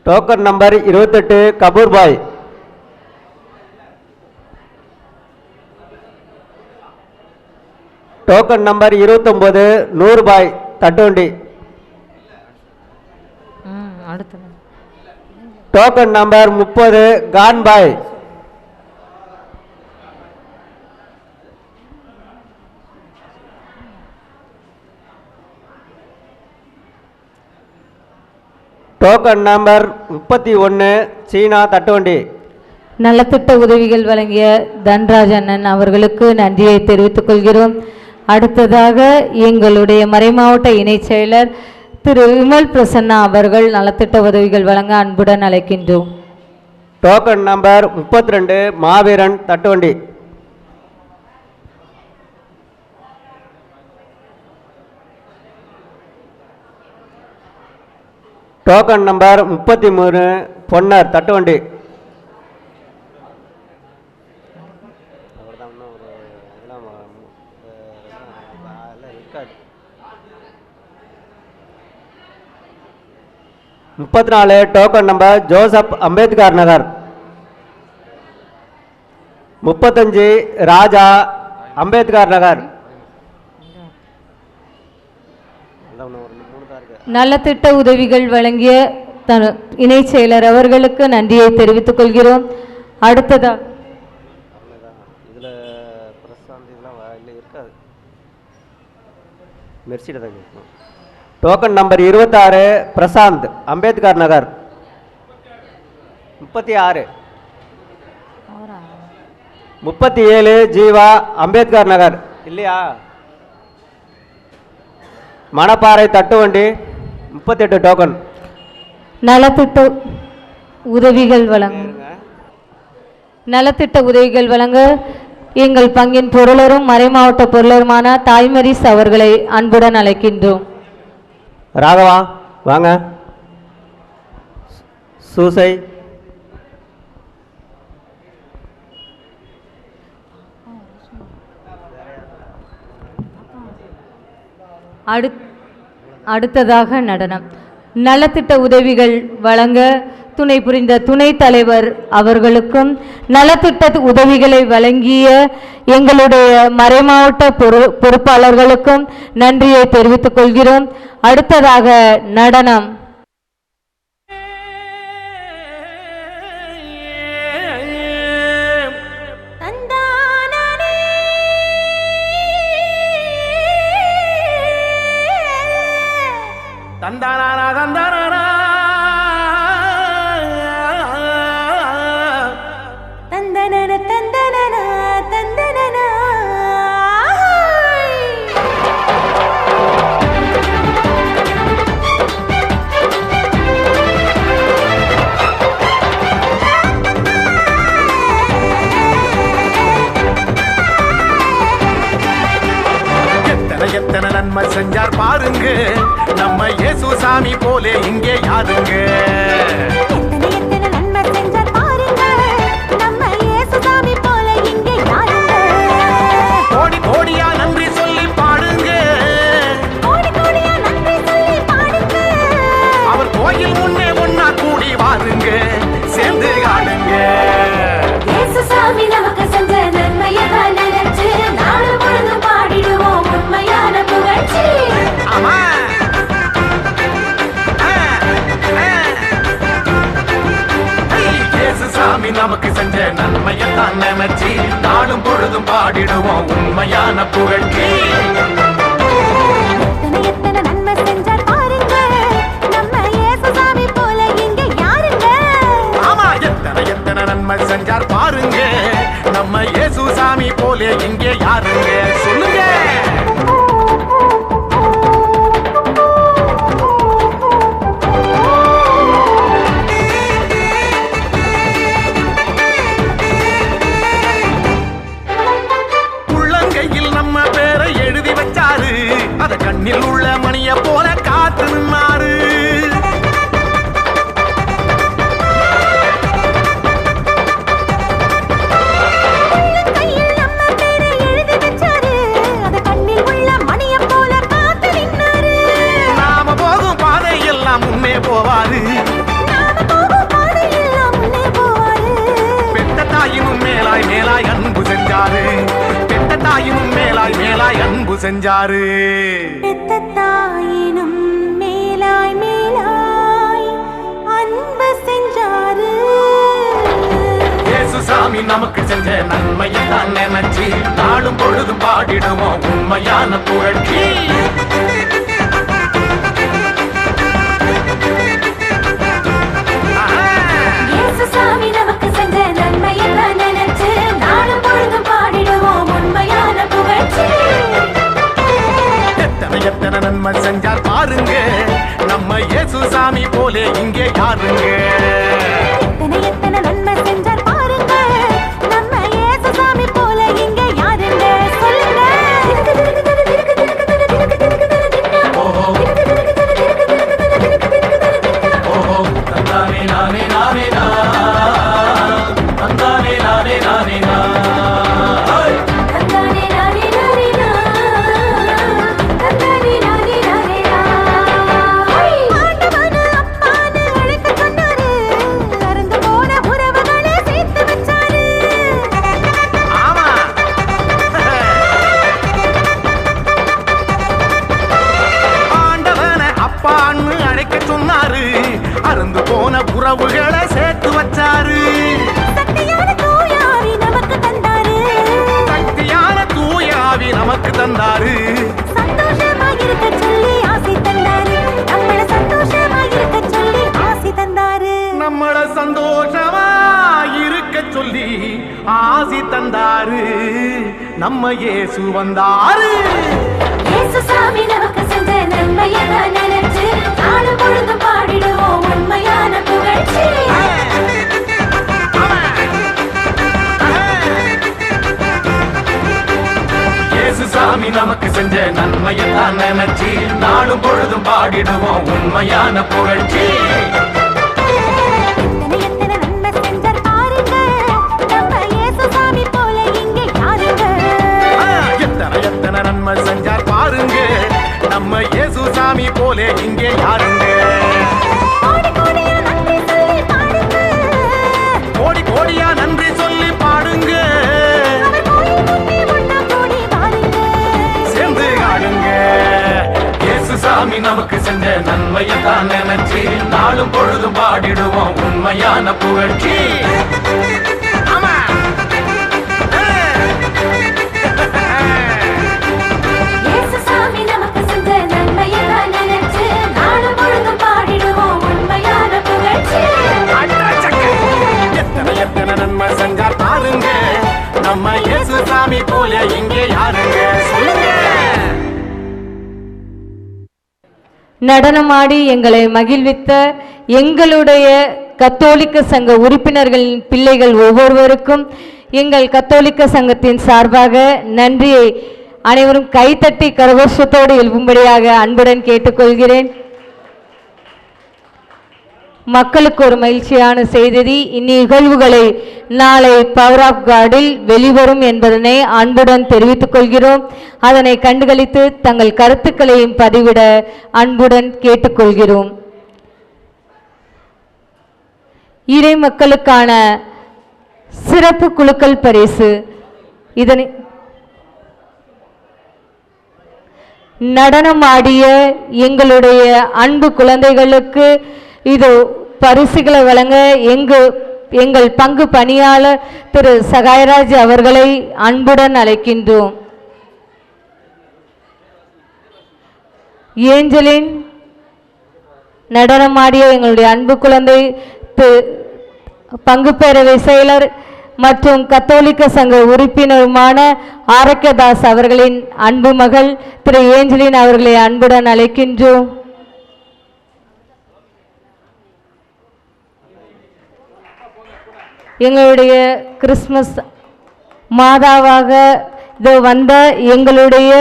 Speaker 9: Token number 28 Kapoorbhai. Token number 29 Noorbhai தட்டுவண்டி. Token number 30 Khanbhai. Token number 31 Seena தட்டுவண்டி.
Speaker 2: நலத்திட்ட உதவிகள் வழங்கிய தன்ராஜ் அண்ணன் அவர்களுக்கு நன்றியை தெரிவித்துக் கொள்கிறோம். அடுத்ததாக எங்களுடைய மறைமாவட்ட இணைச் செயலர் திரு விமல் பிரசன்னா அவர்கள் நலத்திட்ட உதவிகள் வழங்க அன்புடன் அழைக்கின்றோம்.
Speaker 9: டோக்கன் நம்பர் 32 மாவீரன் தட்டுவண்டி. டோக்கன் நம்பர் 33 பொன்னர் தட்டுவண்டி. முப்பத்தி டோக்கன் நம்பர் ஜோசப் அம்பேத்கர் நகர். 35 ராஜா அம்பேத்கர் நகர்.
Speaker 2: நலத்திட்ட உதவிகள் வழங்கிய இணைச் செயலர் அவர்களுக்கு நன்றியை தெரிவித்துக் கொள்கிறோம். அடுத்ததாக
Speaker 9: டோக்கன் நம்பர் 26 பிரசாந்த் அம்பேத்கர் நகர். 37 ஜீவா அம்பேத்கர் நகர். இல்லையா? மணப்பாறை தட்டுவண்டி 38 டோக்கன்.
Speaker 2: நலத்திட்ட உதவிகள் வழங்க எங்கள் பங்கின் பொருளரும் மறைமாவட்ட பொருளருமான தாய்மரிஸ் அவர்களை அன்புடன் அழைக்கின்றோம்.
Speaker 9: ராகவா வாங்க. சூசை.
Speaker 2: அடுத்ததாக நடனம். நலத்திட்ட உதவிகள் வழங்க துணை புரிந்த துணைத் தலைவர் அவர்களுக்கும் நலத்திட்ட உதவிகளை வழங்கிய எங்களுடைய மறைமாவட்ட பொறுப்பாளர்களுக்கும் நன்றியை தெரிவித்துக் கொள்கிறோம். அடுத்ததாக நடனம்.
Speaker 3: தந்தானாக
Speaker 10: எத்தனை நன்மை செஞ்சார் பாருங்க நம்ம இயேசு சாமி போலே இங்கே யாருங்க
Speaker 4: எத்தனை நன்மை செஞ்சார் பாருங்க நம்ம இயேசு சாமி போல இங்கே யாருங்க
Speaker 10: கோடி கோடியா நன்றி சொல்லி பாடுங்க
Speaker 4: கோடி கோடியா நன்றி சொல்லி பாடுங்க
Speaker 10: அவர் கோயில் முன்னே ஒன்னா கூடி வாருங்க சேர்ந்து ஆடுங்க
Speaker 4: இயேசு சாமி நமக்கு செஞ்ச நன்மையை நினைச்சு நாடு பொழுதும் பாடிடுவோம் உண்மையான புகழ்ச்சி
Speaker 10: ஆமா இயேசு சாமி நமக்கு செஞ்ச நன்மையத்தான் நினைச்சு நாடும் பொழுதும் பாடிடுவோம் உண்மையான புகழ்ச்சி
Speaker 4: எத்தனை நன்மை செஞ்சார் பாருங்க நம்ம இயேசு சாமி போல இங்கே யாருங்க
Speaker 10: ஆமா எத்தனை நன்மை செஞ்சார் பாருங்க நம்ம இயேசு சாமி போலே இங்கே யாருங்க சொல்லுங்க உள்ளங்கையில் நம்ம பேரை எழுதி வச்சாரு அத கண்ணில் உள்ள மணிய போல காத்து நின்னாரு
Speaker 4: கையில் நம்ம பேரை எழுதி வச்சாரு அத கண்ணில் உள்ள மணிய போல காத்து நின்னாரு
Speaker 10: நாம போகும் பாதை எல்லாம் முன்னே போவாரு
Speaker 4: நாம போகும் பாதையெல்லாம் முன்னே போவாரு
Speaker 10: பெத்த தாயினும் மேலாய் மேலாய் அன்பு செஞ்சாரு பெத்த தாயினும் மேலாய் மேலாய் அன்பு செஞ்சாரு
Speaker 4: பெத்த தாயினும் மேலாய் மேலாய் அன்பு செஞ்சாரு
Speaker 10: இயேசு சாமி நமக்கு செஞ்ச நன்மையை தான் நினைச்சு நாடும் பொழுதும் பாடிடுவோம் உண்மையான புகழ்ச்சி
Speaker 4: இயேசு சாமி நமக்கு செஞ்ச நன்மையை நினைச்சு நாடு பொழுதும் பாடிடுவோம் உண்மையான புகழ்ச்சி
Speaker 10: எத்தனை நன்மை செஞ்சார் பாருங்க நம்ம இயேசு சாமி போலே இங்கே யாருங்க
Speaker 4: எத்தனை நன்மை செஞ்சார் பாருங்க நம்ம இயேசு சாமி போல இங்கே யாருங்க சொல்லுங்க
Speaker 10: தந்தானே நானே நானே தந்தானே நானே நானே
Speaker 4: தந்தானே நானே நானே தந்தானே நானே நானே ஆண்டவன் அப்பான்னு அழைக்க சொன்னாரு அறந்து போன உறவுகளை சேர்த்து வச்சாரு
Speaker 10: ஆமா ஆண்டவனை அப்பான்னு அழைக்க சொன்னாரு அறந்து போன உறவுகளை சேர்த்து வச்சாரு
Speaker 4: சக்தியான தூயாவி நமக்கு தந்தாரு
Speaker 10: சக்தியான தூயாவி நமக்கு தந்தாரு
Speaker 4: சந்தோஷமாயிருக்க சொல்லி ஆசி தந்தாரு நம்மள சந்தோஷமாயிருக்க சொல்லி ஆசி தந்தாரு
Speaker 10: நம்மள சந்தோஷமா இருக்க சொல்லி ஆசி தந்தாரு நம்ம இயேசு வந்தாரு
Speaker 4: இயேசு சாமி நமக்கு செஞ்ச நன்மையை நினைச்சு நாடு பொழுதும் பாடிடுவோம் உண்மையான புகழ்ச்சி
Speaker 10: இயேசு சாமி நமக்கு செஞ்ச நன்மையை தான் நினைச்சு நாடும் பொழுதும் பாடிடுவோம் உண்மையான புகழ்ச்சி
Speaker 4: எத்தனை நன்மை செஞ்சார் பாருங்க நம்ம இயேசு சாமி போல இங்கே யாருங்க
Speaker 10: எத்தனை நன்மை செஞ்சார் பாருங்க நம்ம இயேசு சாமி போலே இங்கே யாருங்க
Speaker 4: கோடி கோடியா நன்றி சொல்லி பாடுங்க
Speaker 10: கோடி கோடியா நன்றி சொல்லி பாடுங்க
Speaker 4: அவர் கோயில் முன்னே ஒண்ணா கூடி பாருங்க
Speaker 10: சேர்ந்து ஆடுங்க இயேசு சாமி நமக்கு செஞ்ச நன்மையை தான் நினைச்சு நாளும் பொழுதும் பாடிடுவோம் உண்மையான புகழ்ச்சி ஆமா
Speaker 4: இயேசு சாமி நமக்கு செஞ்ச நன்மையை நினைச்சு நாடு பொழுதும் பாடிடுவோம் உண்மையான புகழ்ச்சி
Speaker 10: எத்தனை நன்மை செஞ்சார் பாருங்க நம்ம இயேசு சாமி போல இங்கே யாருங்க சொல்லுங்க
Speaker 2: நடனமாடி எங்களை மகிழ்வித்த எங்களுடைய கத்தோலிக்க சங்க உறுப்பினர்களின் பிள்ளைகள் ஒவ்வொருவருக்கும் எங்கள் கத்தோலிக்க சங்கத்தின் சார்பாக நன்றியை அனைவரும் கைத்தட்டி கரகோஷத்தோடு எழுப்பும்படியாக அன்புடன் கேட்டுக்கொள்கிறேன். மக்களுக்கு ஒரு மகிழ்ச்சியான செய்தி, இந்நிகழ்வுகளை நாளை பவர் ஆஃப் காடில் வெளிவரும் என்பதனை அன்புடன் தெரிவித்துக் கொள்கிறோம். அதனை கண்டுகளித்து தங்கள் கருத்துக்களையும் பதிவிட அன்புடன் கேட்டுக்கொள்கிறோம். இறை மக்களுக்கான சிறப்பு குழுக்கள் பரிசு. இதனை நடனம் ஆடிய எங்களுடைய அன்பு குழந்தைகளுக்கு இது பரிசுகளை வழங்க எங்கள் பங்கு பணியாளர் திரு சகாயராஜ் அவர்களை அன்புடன் அழைக்கின்றோம். ஏஞ்சலின் நடனமாடிய எங்களுடைய அன்பு குழந்தை பங்கு பேரவை செயலர் மற்றும் கத்தோலிக்க சங்க உறுப்பினருமான ஆரோக்கியதாஸ் அவர்களின் அன்பு மகள் திரு ஏஞ்சலின் அவர்களை அன்புடன் அழைக்கின்றோம். எங்களுடைய கிறிஸ்மஸ் மாதாவாக வந்த எங்களுடைய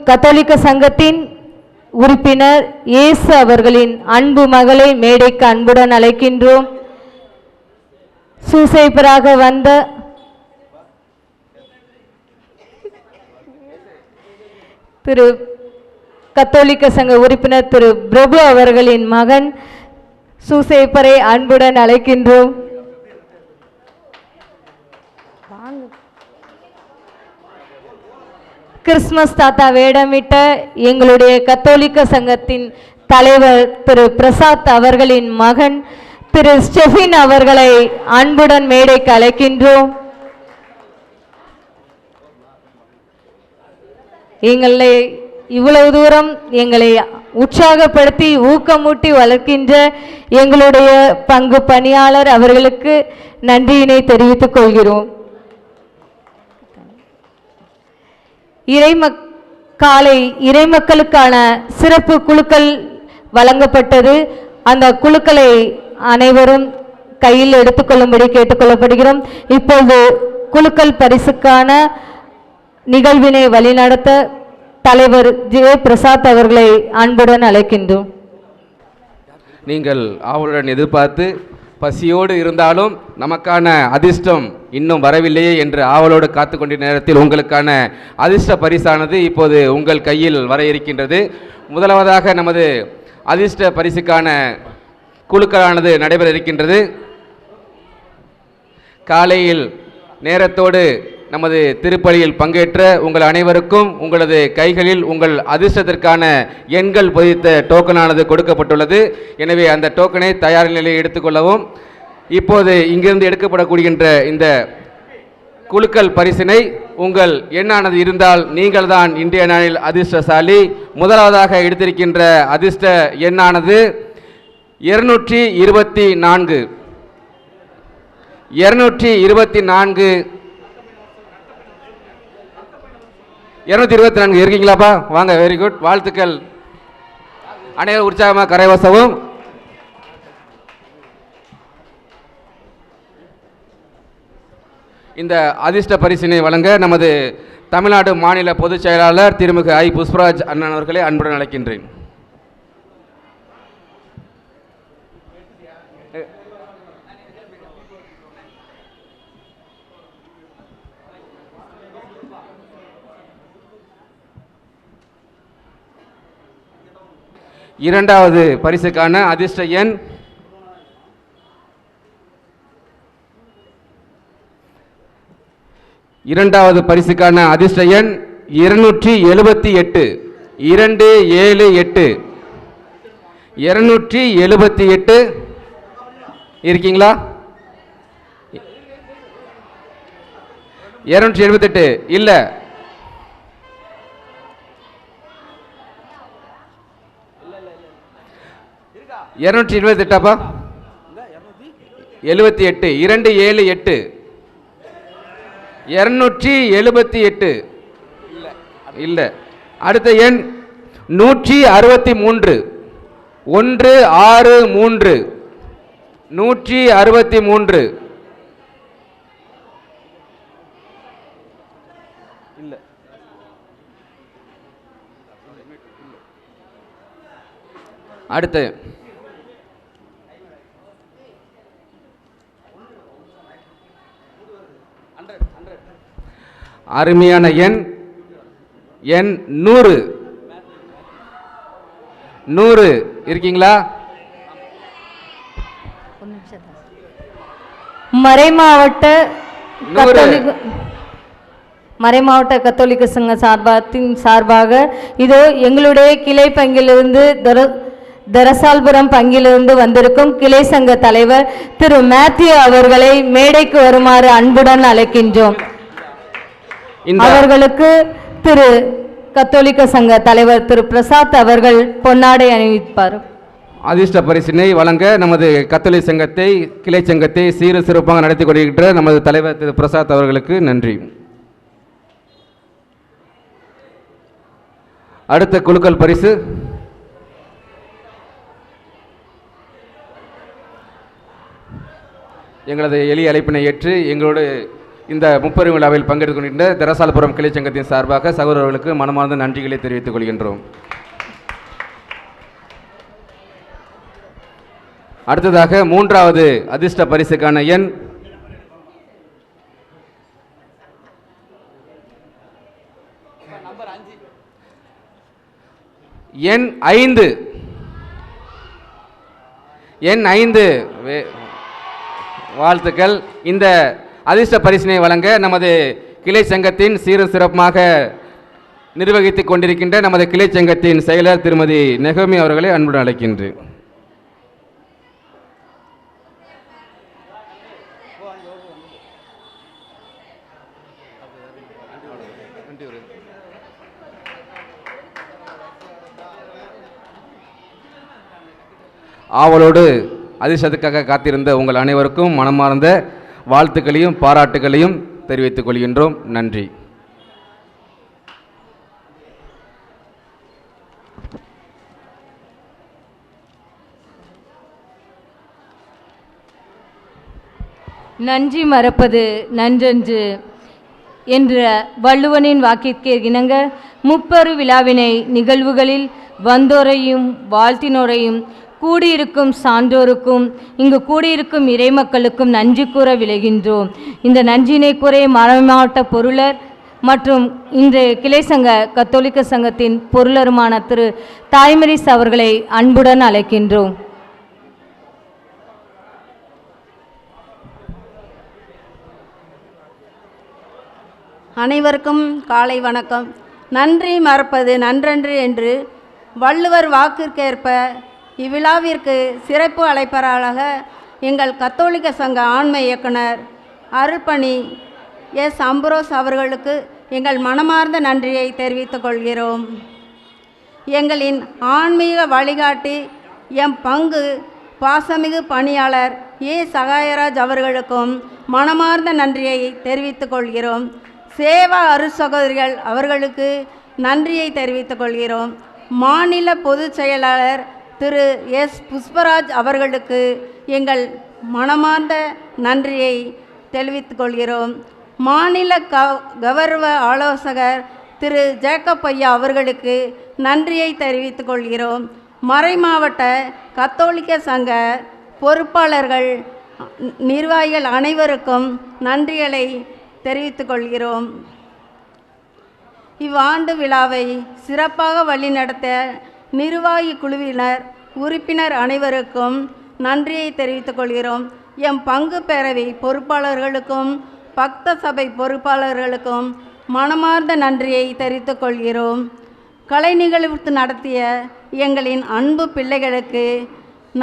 Speaker 2: கத்தோலிக்க சங்கத்தின் உறுப்பினர் இயேசு அவர்களின் அன்பு மகளை மேடைக்கு அன்புடன் அழைக்கின்றோம். சூசைப்பராக வந்த திரு கத்தோலிக்க சங்க உறுப்பினர் திரு பிரபு அவர்களின் மகன் சூசைப்பரை அன்புடன் அழைக்கின்றோம். கிறிஸ்துமஸ் தாத்தா வேடமிட்ட எங்களுடைய கத்தோலிக்க சங்கத்தின் தலைவர் திரு பிரசாத் அவர்களின் மகன் திரு ஸ்டெஃபின் அவர்களை அன்புடன் மேடைக்கு அழைக்கின்றோம். எங்களை இவ்வளவு தூரம் எங்களை உற்சாகப்படுத்தி ஊக்கமூட்டி வளர்க்கின்ற எங்களுடைய பங்கு பணியாளர் அவர்களுக்கு நன்றியினை தெரிவித்துக் கொள்கிறோம். காலை இறைமக்களுக்கான சிறப்பு குழுக்கள் வழங்கப்பட்டது. அந்த குழுக்களை அனைவரும் கையில் எடுத்துக்கொள்ளும்படி கேட்டுக்கொள்ளப்படுகிறோம். இப்போது குழுக்கள் பரிசுக்கான நிகழ்வினை வழிநடத்த தலைவர் ஜே பிரசாத் அவர்களை அன்புடன் அழைக்கின்றோம்.
Speaker 11: நீங்கள் ஆவலுடன் எதிர்பார்த்து பசியோடு இருந்தாலும் நமக்கான அதிர்ஷ்டம் இன்னும் வரவில்லையே என்று ஆவலோடு காத்து கொண்டிருந்த நேரத்தில் உங்களுக்கான அதிர்ஷ்ட பரிசானது இப்போது உங்கள் கையில் வர இருக்கின்றது. முதலாவதாக நமது அதிர்ஷ்ட பரிசுக்கான குழுக்களானது நடைபெற இருக்கின்றது. காலையில் நேரத்தோடு நமது திருப்பலியில் பங்கேற்ற உங்கள் அனைவருக்கும் உங்களது கைகளில் உங்கள் அதிர்ஷ்டத்திற்கான எண்கள் பதித்த டோக்கனானது கொடுக்கப்பட்டுள்ளது. எனவே அந்த டோக்கனை தயார் நிலையில் எடுத்துக்கொள்ளவும். இப்போது இங்கிருந்து எடுக்கப்படக்கூடிய இந்த குழுக்கள் பரிசினை உங்கள் எண்ணானது இருந்தால் நீங்கள் தான் இந்திய நாளில் அதிர்ஷ்டசாலி. முதலாவதாக எடுத்திருக்கின்ற அதிர்ஷ்ட எண்ணானது 224. 224 இருக்கீங்களாப்பா? வாங்க, வெரி குட், வாழ்த்துக்கள். அனைவரும் உற்சாகமாக கரைவசவும். இந்த அதிர்ஷ்ட பரிசினை வழங்க நமது தமிழ்நாடு மாநில பொதுச் செயலாளர் திருமிகு ஐ புஷ்பராஜ் அண்ணன் அவர்களை அன்புடன் அழைக்கின்றேன். இரண்டாவது பரிசுக்கான அதிர்ஷ்ட எண் 278. 278 278 இருக்கீங்களா? 278 இல்ல, 278 78 278 278 இல்ல. அடுத்த எண் 163. 163 163 இல்லை. அடுத்து அருமையான எண் 100. 100 இருக்கீங்களா?
Speaker 2: மறைமாவட்ட கத்தோலிக்க சங்க சார்பாக இதோ எங்களுடைய கிளை பங்கிலிருந்து தரசால்புரம் பங்கிலிருந்து வந்திருக்கும் கிளை சங்க தலைவர் திரு மேத்யூ அவர்களை மேடைக்கு வருமாறு அன்புடன் அழைக்கின்றோம். அவர்களுக்கு திரு கத்தோலிக்க சங்க தலைவர் திரு பிரசாத் அவர்கள் பொன்னாடை அணிவிப்பார்.
Speaker 11: அதிர்ஷ்ட பரிசினை வழங்க நமது கத்தோலிக்க சங்கத்தை கிளை சங்கத்தை சீர சிறப்பாக நடத்தி கொண்டிருக்கின்ற நமது தலைவர் திரு பிரசாத் அவர்களுக்கு நன்றி. அடுத்த குலுக்கல் பரிசு எங்களது எளிய அழைப்பினை ஏற்று எங்களோடு இந்த முப்பெரும் விழாவில் பங்கெடுத்துக் கொண்டிருந்த தரசாலபுரம் கிளை சங்கத்தின் சார்பாக சகோதரர்களுக்கு மனமார்ந்த நன்றிகளை தெரிவித்துக் கொள்கின்றோம். அடுத்ததாக மூன்றாவது அதிர்ஷ்ட பரிசுக்கான எண் எண் 5. எண் 5 வாழ்த்துக்கள். இந்த அதிர்ஷ்ட பரிசினை வழங்க நமது கிளை சங்கத்தின் சீரும் சிறப்பாக நிர்வகித்துக் கொண்டிருக்கின்ற நமது கிளை சங்கத்தின் செயலர் திருமதி நெகோமி அவர்களை அன்புடன் அழைக்கின்றேன். ஆவலோடு அதிர்ஷ்டத்துக்காக காத்திருந்த உங்கள் அனைவருக்கும் மனமார்ந்த வாழ்த்துக்களையும் பாராட்டுகளையும் தெரிவித்துக் கொள்கின்றோம். நன்றி.
Speaker 2: நன்றி மறப்பது நன்றன்று என்ற வள்ளுவனின் வாக்கிற்கு இணங்க முப்பெரு விழாவினை நிகழ்வுகளில் வந்தோரையும் வாழ்த்தினோரையும் கூடியிருக்கும் சான்றோருக்கும் இங்கு கூடியிருக்கும் இறைமக்களுக்கும் நன்றி கூற விளைகின்றோம். இந்த நன்றினை கூற மறைமாவட்ட பொருளர் மற்றும் இன்று கிளை சங்க கத்தோலிக்க சங்கத்தின் பொருளருமான திரு தாய்மரிஸ் அவர்களை அன்புடன் அழைக்கின்றோம்.
Speaker 12: அனைவருக்கும் காலை வணக்கம். நன்றி மறப்பது நன்றன்று என்று வள்ளுவர் வாக்கிற்கேற்ப இவ்விழாவிற்கு சிறப்பு அழைப்பாளராக எங்கள் கத்தோலிக்க சங்க ஆன்ம இயக்குனர் அருள்பணி எஸ் அம்புரோஸ் அவர்களுக்கு எங்கள் மனமார்ந்த நன்றியை தெரிவித்துக் கொள்கிறோம். எங்களின் ஆன்மீக வழிகாட்டி எம் பங்கு பாசமிகு பணியாளர் ஏ சகாயராஜ் அவர்களுக்கும் மனமார்ந்த நன்றியை தெரிவித்துக் கொள்கிறோம். சேவா அருட்சகோதரிகள் அவர்களுக்கு நன்றியை தெரிவித்துக் கொள்கிறோம். மாநில பொதுச் செயலாளர் திரு எஸ் புஷ்பராஜ் அவர்களுக்கு எங்கள் மனமார்ந்த நன்றியை தெரிவித்துக் கொள்கிறோம். மாநில கௌரவ ஆலோசகர் திரு ஜேக்கப் ஐயா அவர்களுக்கு நன்றியை தெரிவித்துக் கொள்கிறோம். மறைமாவட்ட கத்தோலிக்க சங்க பொறுப்பாளர்கள் நிர்வாகிகள் அனைவருக்கும் நன்றிகளை தெரிவித்துக் கொள்கிறோம். இவ்வாண்டு விழாவை சிறப்பாக வழிநடத்த நிர்வாகி குழுவினர் உறுப்பினர் அனைவருக்கும் நன்றியை தெரிவித்துக் கொள்கிறோம். எம் பங்கு பேரவை பொறுப்பாளர்களுக்கும் பக்த சபை பொறுப்பாளர்களுக்கும் மனமார்ந்த நன்றியை தெரிவித்துக் கொள்கிறோம். கலை நிகழ்வு நடத்திய எங்களின் அன்பு பிள்ளைகளுக்கு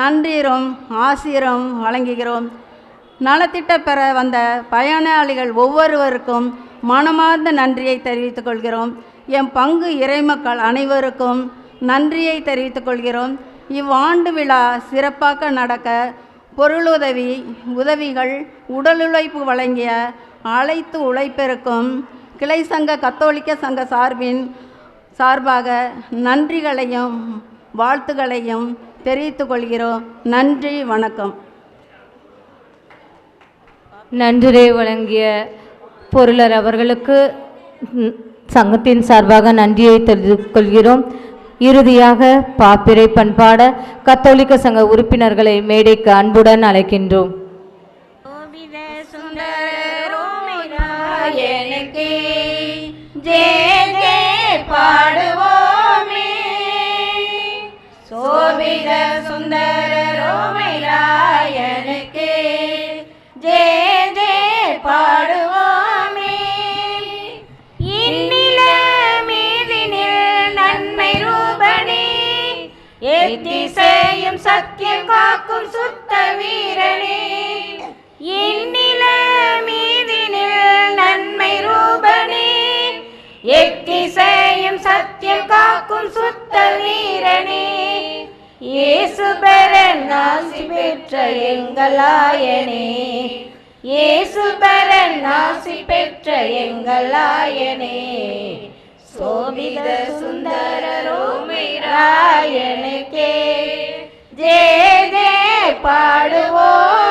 Speaker 12: நன்றியும் ஆசிரும் வழங்குகிறோம். நலத்திட்ட பெற வந்த பயனாளிகள் ஒவ்வொருவருக்கும் மனமார்ந்த நன்றியை தெரிவித்துக் கொள்கிறோம். எம் பங்கு இறைமக்கள் அனைவருக்கும் நன்றியை தெரிவித்துக் கொள்கிறோம். இவ்வாண்டு விழா சிறப்பாக நடக்க உதவிகள் உடல் உழைப்பு வழங்கிய அனைத்து உழைப்பிற்கும் கிளை சங்க கத்தோலிக்க சங்க சார்பாக நன்றிகளையும் வாழ்த்துக்களையும் தெரிவித்துக் கொள்கிறோம். நன்றி, வணக்கம்.
Speaker 2: நன்றியை வழங்கிய பொருளர் அவர்களுக்கு சங்கத்தின் சார்பாக நன்றியை தெரிவித்துக் கொள்கிறோம். இறுதியாக பாப்பிரை பண்பாட கத்தோலிக்க சங்க உறுப்பினர்களை மேடைக்கு அன்புடன் அழைக்கின்றோம்.
Speaker 3: எனக்கு ஜெய ஜெய பாடுவோமே, சோபித சுந்தர ரோமைராயனுக்கு ஜெய ஜெய பாடுவோமே. இன்னில மீதினில் நன்மை ரூபனே, எத்திசையும் சத்தியம் காக்கும் சுத்த வீரனே. இன்னில மீதினில் நன்மை ரூபனே, எத்திசையும் சத்தியம் காக்கும் சுத்த வீரனே. இயேசு பெறன் ஆசி பெற்ற எங்களாயனே, இயேசு பெறன் ஆசி பெற்ற எங்களாயனே. சோபித சுந்தர ரோமைராயனுக்கே ஜெய ஜெய பாடுவோம்.